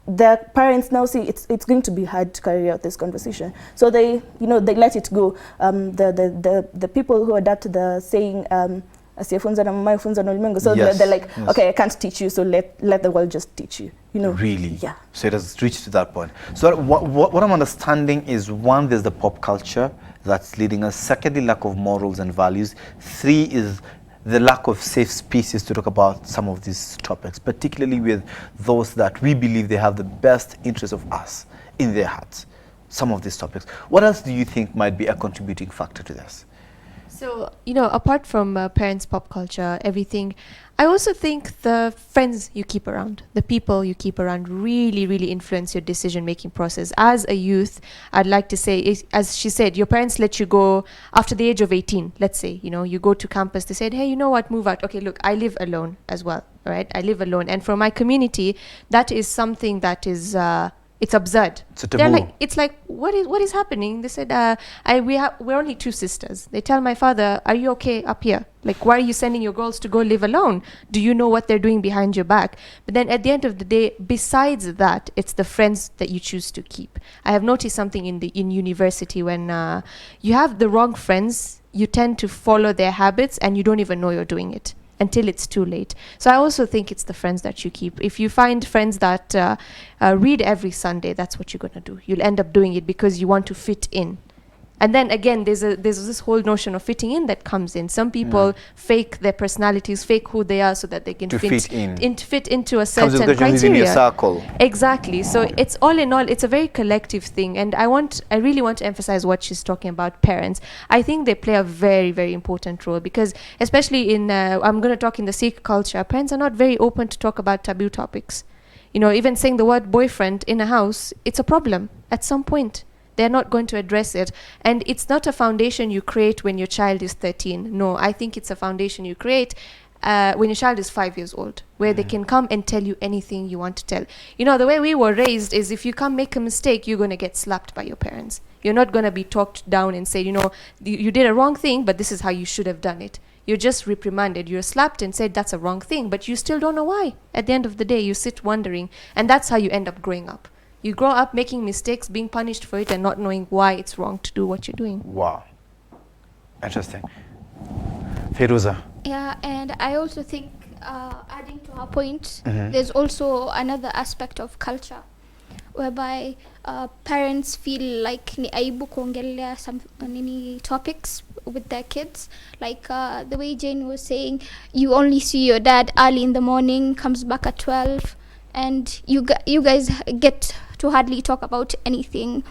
the parents now see it's going to be hard to carry out this conversation, so they, you know, they let it go. The people who adapt the saying, asiyefunza na mama funza na ulimwengu, so they're like, okay, I can't teach you, so let the world just teach you. You know, really. Yeah. So it has reached to that point. So what I'm understanding is, 1, there's the pop culture that's leading us. Secondly, lack of morals and values. 3 is the lack of safe spaces to talk about some of these topics, particularly with those that we believe they have the best interest of us in their hearts. Some of these topics. What else do you think might be a contributing factor to this? So, you know, apart from parents, pop culture, everything, I also think the friends you keep around, the people you keep around really, really influence your decision-making process. As a youth, I'd like to say, as she said, your parents let you go after the age of 18, let's say, you know, you go to campus, they said, hey, you know what, move out. Okay, look, I live alone as well, right? I live alone. And for my community, that is something that is... it's absurd. It's a taboo. They're like, it's like, what is happening? They said, we're only 2 sisters. They tell my father, are you okay up here? Like, why are you sending your girls to go live alone? Do you know what they're doing behind your back? But then at the end of the day, besides that, it's the friends that you choose to keep. I have noticed something in university when you have the wrong friends, you tend to follow their habits and you don't even know you're doing it until it's too late. So I also think it's the friends that you keep. If you find friends that read every Sunday, that's what you're going to do. You'll end up doing it because you want to fit in. And then again, there's this whole notion of fitting in that comes in. Some people fake their personalities, fake who they are so that they can fit into a certain criteria. In your circle. Exactly. So it's all in all, it's a very collective thing. And I really want to emphasize what she's talking about, parents. I think they play a very, very important role because especially in, I'm going to talk in the Sikh culture, parents are not very open to talk about taboo topics. You know, even saying the word boyfriend in a house, it's a problem at some point. They're not going to address it. And it's not a foundation you create when your child is 13. No, I think it's a foundation you create when your child is 5 years old, where they can come and tell you anything you want to tell. You know, the way we were raised is if you come make a mistake, you're going to get slapped by your parents. You're not going to be talked down and said, you know, you did a wrong thing, but this is how you should have done it. You're just reprimanded. You're slapped and said that's a wrong thing, but you still don't know why. At the end of the day, you sit wondering. And that's how you end up growing up. You grow up making mistakes, being punished for it, and not knowing why it's wrong to do what you're doing. Wow. Interesting. Firuza. Yeah, and I also think, adding to her point, there's also another aspect of culture, whereby parents feel like ni aibu kuongelea some topics with their kids. Like the way Jane was saying, you only see your dad early in the morning, comes back at 12, and you guys get to hardly talk about anything.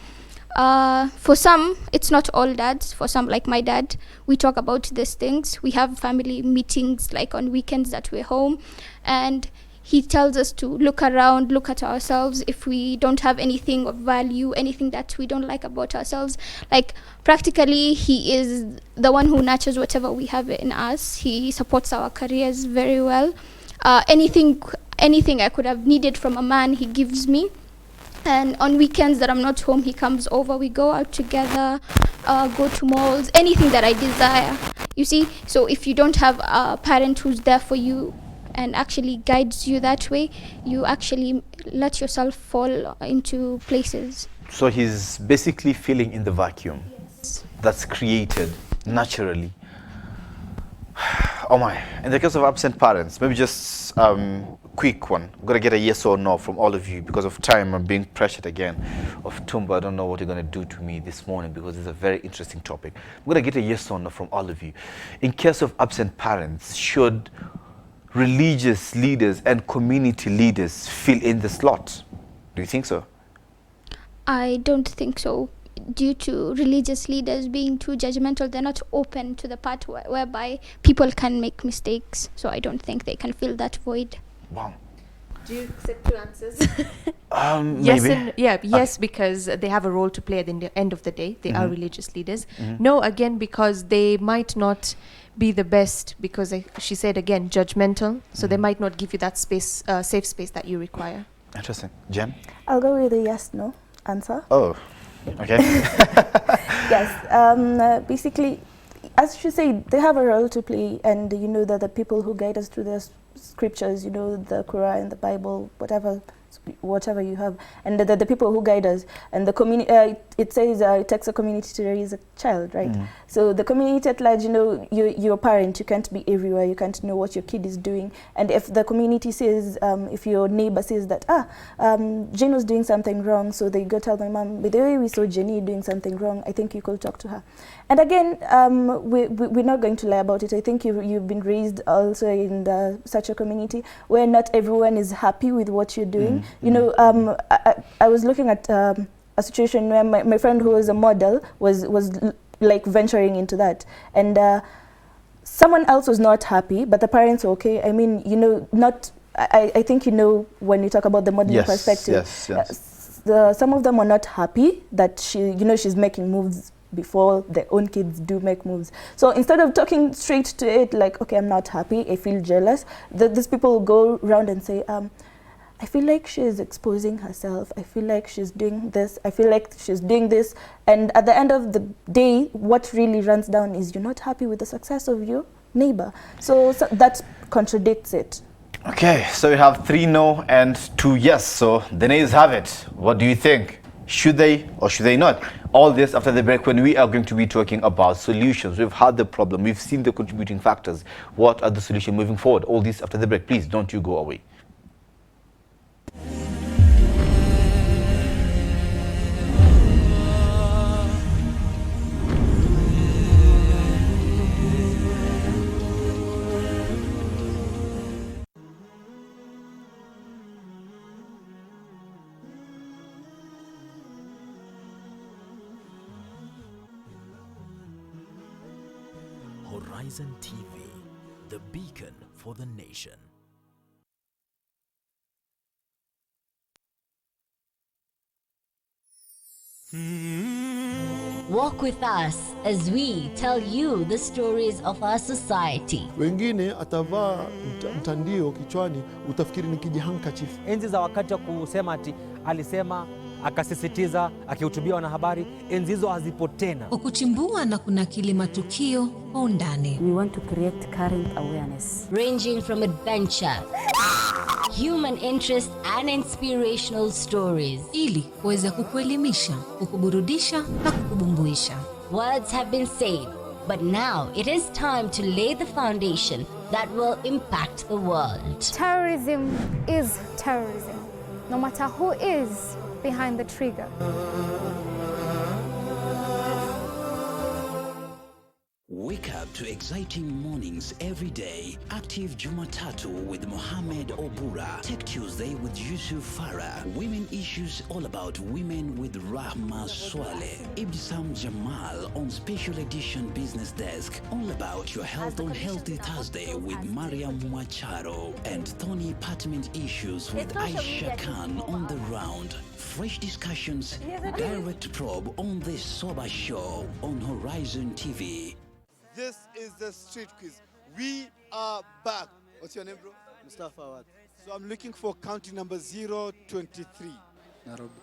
For some, it's not all dads. For some, like my dad, we talk about these things. We have family meetings like on weekends that we're home, and he tells us to look around, look at ourselves. If we don't have anything of value, anything that we don't like about ourselves, like practically he is the one who nurtures whatever we have in us. He supports our careers very well. Anything I could have needed from a man, he gives me. And on weekends that I'm not home, he comes over, we go out together, go to malls, anything that I desire. You see, so if you don't have a parent who's there for you and actually guides you that way, you actually let yourself fall into places. So he's basically filling in the vacuum that's created naturally. Oh my, in the case of absent parents, maybe just quick one. I'm going to get a yes or no from all of you. Because of time, I'm being pressured again. Of Tumba, I don't know what you're going to do to me this morning because it's a very interesting topic. I'm going to get a yes or no from all of you. In case of absent parents, should religious leaders and community leaders fill in the slot? Do you think so? I don't think so. Due to religious leaders being too judgmental, they're not open to the part whereby people can make mistakes. So I don't think they can fill that void. Wow. Do you accept 2 answers? Yes, maybe. Yes, because they have a role to play at the end of the day. They are religious leaders. No, again, because they might not be the best, because she said again, judgmental. So they might not give you that space, safe space that you require. Interesting. Jen? I'll go with a yes/no answer. Oh, okay. Yes. Basically, as she said, they have a role to play, and you know that the people who guide us through the scriptures, you know, the Quran, the Bible, whatever you have, and the people who guide us, and the community. It says it takes a community to raise a child, right? So the community at large, you know, you're a parent, you can't be everywhere, you can't know what your kid is doing, and if the community says, if your neighbor says that Jane was doing something wrong, so they go tell my mom, by the way, we saw Jenny doing something wrong, I think you could talk to her. And again, we're not going to lie about it. I think you've been raised also in such a community where not everyone is happy with what you're doing. You know, I was looking at a situation where my friend who was a model was like venturing into that. And someone else was not happy, but the parents were okay. I mean, you know, I think, you know, when you talk about the modeling perspective, some of them are not happy that she's making moves before their own kids do make moves. So instead of talking straight to it, like, okay, I'm not happy, I feel jealous, these people will go around and say, I feel like she's exposing herself, I feel like she's doing this, I feel like she's doing this. And at the end of the day, what really runs down is you're not happy with the success of your neighbor. So that contradicts it. Okay, so we have 3 no and 2 yes. So the nays have it. What do you think? Should they or should they not? All this after the break, when we are going to be talking about solutions. We've had the problem, we've seen the contributing factors. What are the solutions moving forward? All this after the break. Please don't you go away. Horizon TV, the beacon for the nation. Walk with us as we tell you the stories of our society. Wengine atavaa mtandio kichwani, utafikiri ni kijihandkerchief. Enzi za wakati wa kusema ati alisema, akasisitiza, akihutubia wanahabari, enzi hizo hazipo tena. Kwa kuchimbua na kunakili matukio kwa undani. We want to create current awareness, ranging from adventure, human interest and inspirational stories, ili kuweza kukuelimisha, kukuburudisha na kukubumbuisha. Words have been said, but now it is time to lay the foundation that will impact the world. Terrorism is terrorism, no matter who is behind the trigger. Wake up to exciting mornings every day. Active Jumatatu with Mohammed Obura. Tech Tuesday with Yusuf Farah. Women issues all about women with Rahma Swaleh. Ibtisam Jamal on Special Edition Business Desk. All about your health on Healthy Thursday with Mariam Mwacharo. And Tony Apartment Issues with Aisha Khan on the round. Fresh discussions, direct probe on the Sabah Show on Horizon TV. This is the street quiz. We are back. What's your name, bro? Mustafa Awad. So I'm looking for county number 023. Nairobi.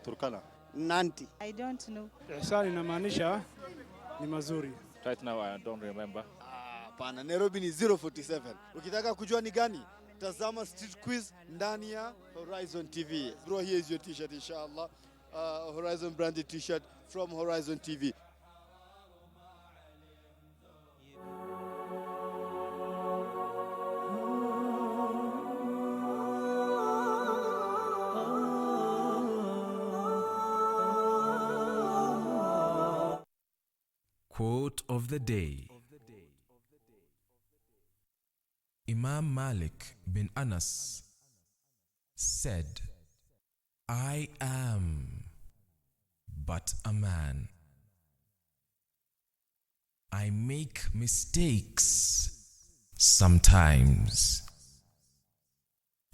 Turkana. Nanti. I don't know. Ihsan inamaanisha ni mazuri. Right now I don't remember. Pana Nairobi ni 047. Ukitaka kujua ni gani? Tazama street quiz ndani ya Horizon TV. Bro, here is your t-shirt inshallah. Horizon branded t-shirt from Horizon TV. Quote of the day. Imam Malik bin Anas said, I am but a man. I make mistakes sometimes,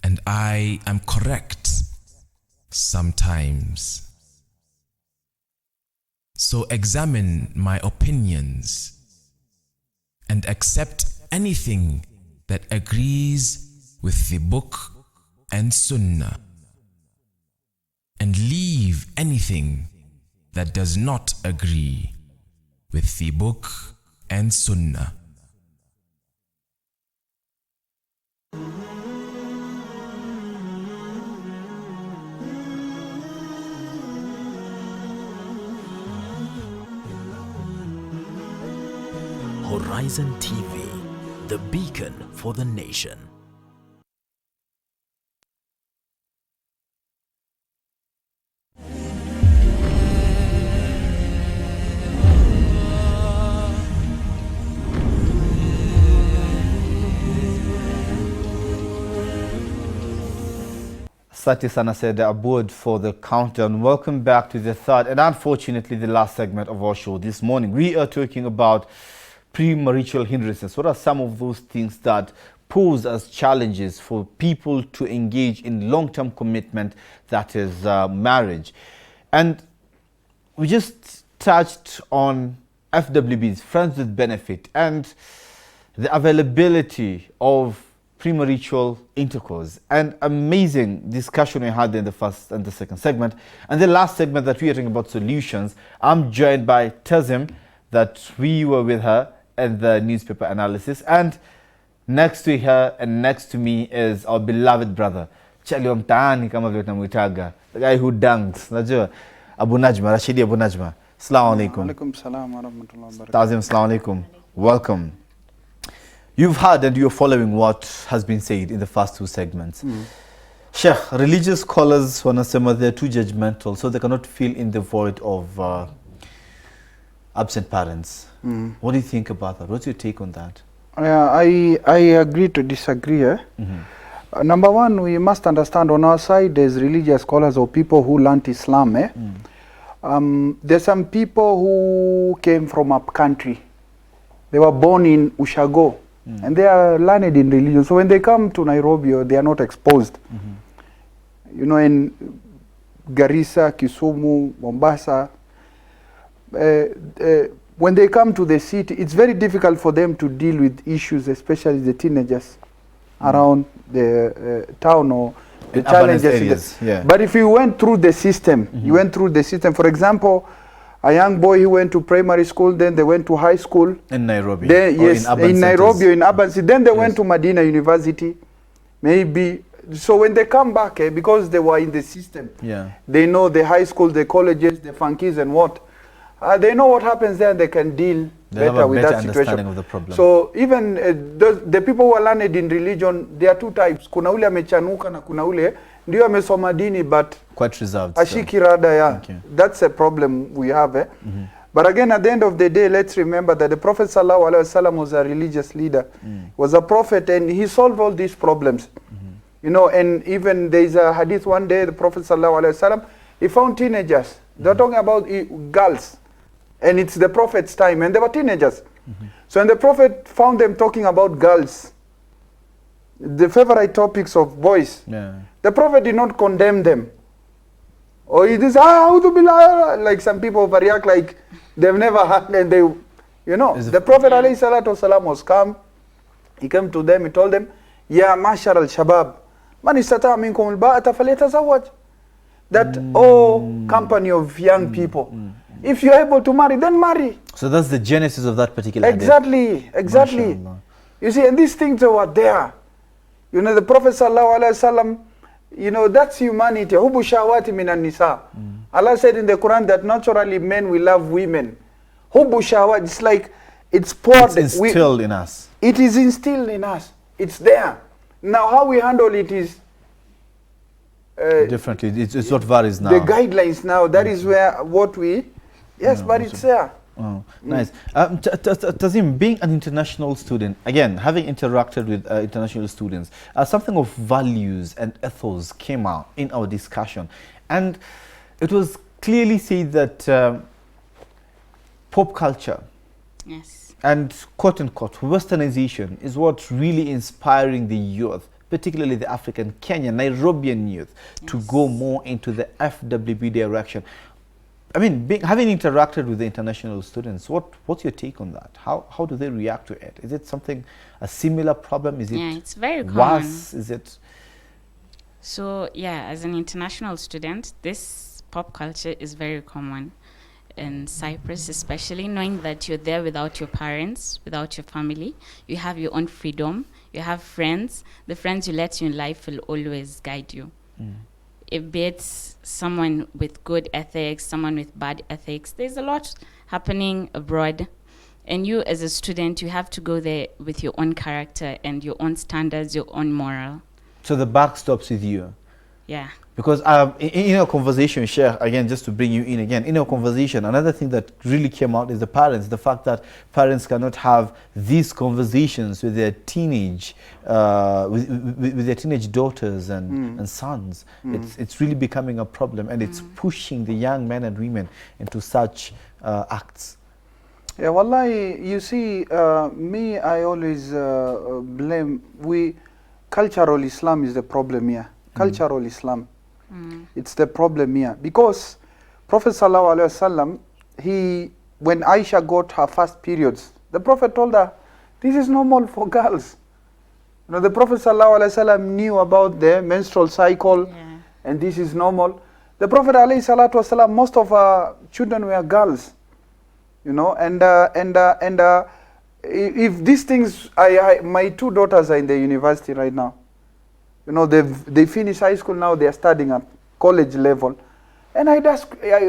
and I am correct sometimes. So examine my opinions and accept anything that agrees with the book and sunnah, and leave anything that does not agree with the book and sunnah. Horizon TV, the beacon for the nation. Sati Sana said aboard for the countdown. Welcome back to the third and unfortunately the last segment of our show this morning. We are talking about premarital hindrances. What are some of those things that pose as challenges for people to engage in long-term commitment, that is marriage? And we just touched on FWBs, Friends with Benefit, and the availability of premarital intercourse. And amazing discussion we had in the first and the second segment. And the last segment that we are talking about solutions, I'm joined by Tazim, that we were with her in the newspaper analysis. And next to her and next to me is our beloved brother, Chali wa mtaani kama vile tunamwitaga, the guy who dunks. Najua Abu Najma, Rashidi Abu Najma. Assalamu alaikum. Alaikum salam wa rahmatullahi wa barakatuh. Tazim, assalamu alaikum. Welcome. You've heard and you're following what has been said in the first two segments. Sheikh, religious scholars wanasema they're too judgmental, so they cannot fill in the void of absent parents. What do you think about that? What's your take on that? I agree to disagree. Number one, we must understand on our side there's religious scholars or people who learnt Islam. There's some people who came from up country. They were born in Ushago and they are learned in religion. So when they come to Nairobi, they are not exposed. You know, in Garissa, Kisumu, Mombasa, when they come to the city, it's very difficult for them to deal with issues, especially the teenagers around the town or the In challenges. areas, yeah. But if you went through the system, you went through the system. For example, a young boy who went to primary school, then they went to high school. In Nairobi? Then, or yes, urban in Nairobi centers? or in urban city. Then they went to Medina University, maybe. So when they come back, because they were in the system, Yeah. they know the high school, the colleges, the funkies and what. They know what happens there and they can deal They have better a with better that situation. understanding of the problem. So even the people who are learned in religion, there are two types. Kuna ule amechanuka na kuna ule ndio amesoma dini but quite reserved. ashiki rada ya. That's a problem we have. But again, at the end of the day, let's remember that the Prophet Sallallahu Alaihi Wasallam was a religious leader, was a prophet, and he solved all these problems. You know, and even there is a hadith one day, the Prophet Sallallahu Alaihi Wasallam, he found teenagers. They're talking about girls. And it's the Prophet's time, and they were teenagers. So when the Prophet found them talking about girls, the favorite topics of boys, the Prophet did not condemn them. Or he just, like some people overreact like they've never had, and they, you know. The Prophet alayhi salatu wasalam was calm. He came to them, he told them, Ya mashar al-shabab, man istata minkum al-ba'ata falyatazawwaj. That, oh, company of young people. If you're able to marry, then marry. So that's the genesis of that particular idea. Exactly. You see, and these things were there. You know, the Prophet Sallallahu Alaihi Wasallam, you know, that's humanity. Hubu shawati minan nisa. Allah said in the Quran that naturally men will love women. Hubu shawat, it's like, it's poured. It's instilled in us. It is instilled in us. It's there. Now, how we handle it is differently. It's what varies now. The guidelines now, that is where what we, yes, but it's there. Oh, nice. Tazim, being an international student, again, having interacted with international students, something of values and ethos came out in our discussion. And it was clearly said that pop culture and quote-unquote westernization is what's really inspiring the youth, particularly the African, Kenyan, Nairobian youth, to go more into the FWB direction. I mean, having interacted with the international students, what's your take on that? How do they react to it? Is it something, a similar problem? Is it it's very common. worse? Is it? So, yeah, as an international student, this pop culture is very common in Cyprus, especially knowing that you're there without your parents, without your family. You have your own freedom. You have friends. The friends you let you in life will always guide you. It beats someone with good ethics, someone with bad ethics. There's a lot happening abroad. And you as a student, you have to go there with your own character and your own standards, your own moral. So the buck stops with you. Yeah. Because in our conversation, Sheikh, again, just to bring you in again, in our conversation, another thing that really came out is the parents, the fact that parents cannot have these conversations with their teenage, with their teenage daughters and sons. It's really becoming a problem, and it's pushing the young men and women into such acts. Yeah, wallahi, you see, me, I always blame, cultural Islam is the problem here. Cultural Islam. It's the problem here. Because Prophet Sallallahu Alaihi Wasallam, when Aisha got her first periods, the Prophet told her, this is normal for girls. You know, the Prophet Sallallahu Alaihi Wasallam knew about the menstrual cycle, and this is normal. The Prophet Alayhi Salatu Wasallam, most of our children were girls. You know, and if these things, my two daughters are in the university right now. You know, they finish high school now, they are studying at college level. And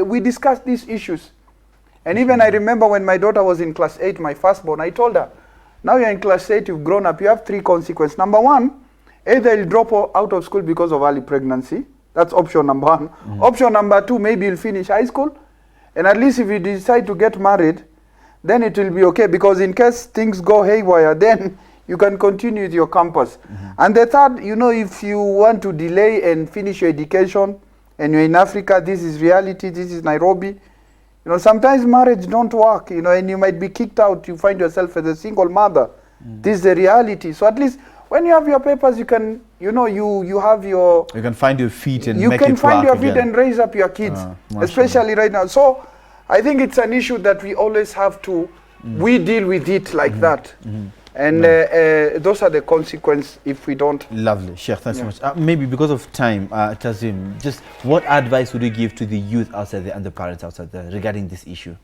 we discussed these issues. And even I remember when my daughter was in class 8, my firstborn, I told her, now you're in class 8, you've grown up, you have 3 consequences. Number 1, either you'll drop out of school because of early pregnancy. That's option number 1. Option number 2, maybe you'll finish high school. And at least if you decide to get married, then it will be okay. Because in case things go haywire, then you can continue with your campus. And the third, you know, if you want to delay and finish your education, and you're in Africa, this is reality, this is Nairobi. You know, sometimes marriage don't work, you know, and you might be kicked out, you find yourself as a single mother. This is the reality. So at least when you have your papers, you can, you know, you have your... You can find your feet and you make it work can find your feet again. and raise up your kids, especially right now. So I think it's an issue that we always have to, we deal with it like that. And those are the consequences if we don't. Lovely, Sheikh, thanks so much. Maybe because of time, Tazim, just what advice would you give to the youth outside there and the parents outside there regarding this issue?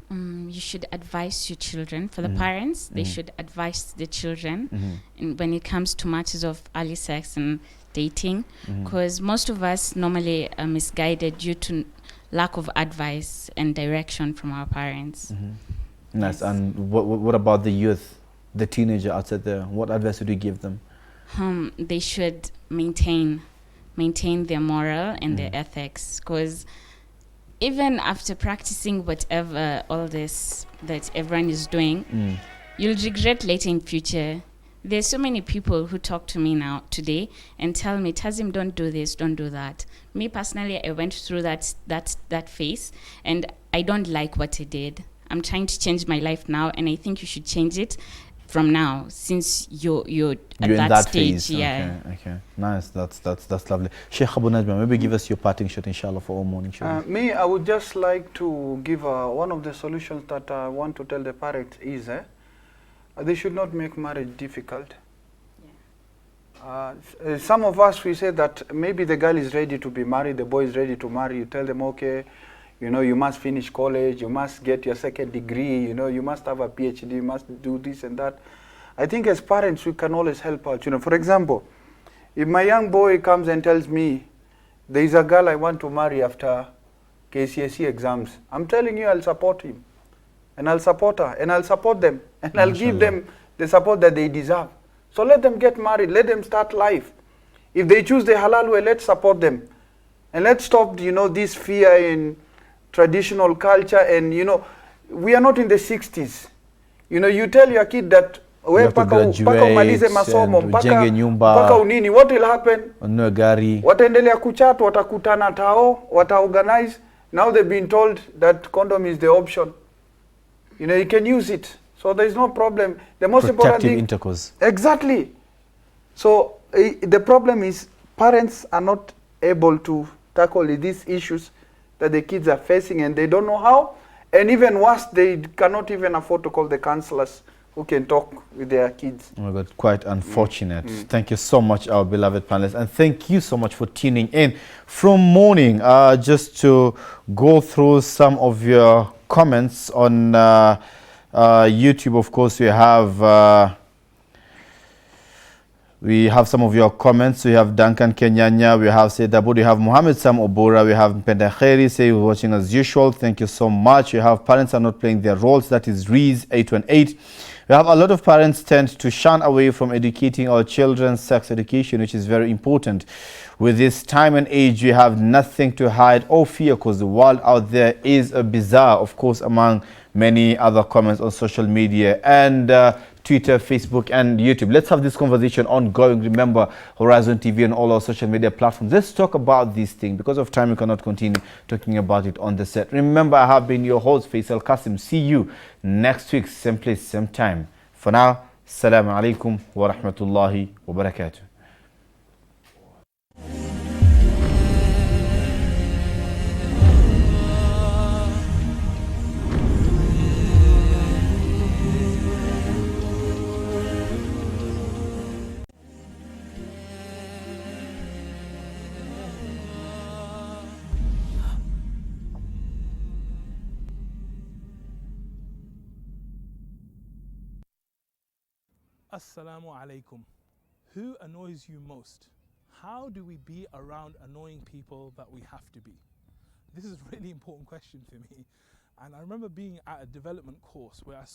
You should advise your children. For the parents, they should advise the children when it comes to matters of early sex and dating, because most of us normally are misguided due to lack of advice and direction from our parents. Nice. And what about the youth, the teenager outside there? What advice would you give them? They should maintain their moral and their ethics, because even after practicing whatever all this that everyone is doing, you'll regret later in future. There's so many people who talk to me now today and tell me, Tazim, don't do this, don't do that. Me personally, I went through that phase, and I don't like what I did. I'm trying to change my life now, and I think you should change it from now, since you're at that stage. Phase. Okay. Nice. That's lovely. Sheikh Abu Najma, maybe give us your parting shot, inshallah, for all morning show. Me, I would just like to give one of the solutions that I want to tell the parents is they should not make marriage difficult. Some of us, we say that maybe the girl is ready to be married, the boy is ready to marry. You tell them, okay, you know, you must finish college, you must get your second degree, you know, you must have a PhD, you must do this and that. I think as parents, we can always help out. You know, for example, if my young boy comes and tells me, there is a girl I want to marry after KCSE exams, I'm telling you, I'll support him. And I'll support her, and I'll support them, and I'll give them the support that they deserve. So let them get married, let them start life. If they choose the halal way, let's support them. And let's stop, you know, this fear in traditional culture. And, you know, we are not in the 60s. You know, you tell your kid that, paka umalize masomo, paka unini, what will happen? Wataendelea kuchat, watakutana tao, wata-organize. Now they've been told that condom is the option. You know, you can use it. So there is no problem. The most important thing, intercourse. Exactly. So the problem is parents are not able to tackle these issues that the kids are facing, and they don't know how. And even worse, they cannot even afford to call the counselors who can talk with their kids. Oh my God, quite unfortunate. Thank you so much, our beloved panelists, and thank you so much for tuning in from morning. Just to go through some of your comments on YouTube, of course, we have some of your comments. We have Duncan Kenyanya, we have Said Abud, we have Muhammad Sam Obura, we have Mpenda Khairi, say we're watching as usual. Thank you so much. We have parents are not playing their roles. That is Rees 818. We have a lot of parents tend to shun away from educating our children's sex education, which is very important. With this time and age, we have nothing to hide or fear because the world out there is a bizarre, of course, among many other comments on social media and Twitter, Facebook, and YouTube. Let's have this conversation ongoing. Remember, Horizon TV and all our social media platforms. Let's talk about these things. Because of time, we cannot continue talking about it on the set. Remember, I have been your host, Faisal Qasim. See you next week, same place, same time. For now, Assalamu alaikum wa rahmatullahi wa barakatuh. Assalamu alaikum. Who annoys you most? How do we be around annoying people that we have to be? This is a really important question for me. And I remember being at a development course where I saw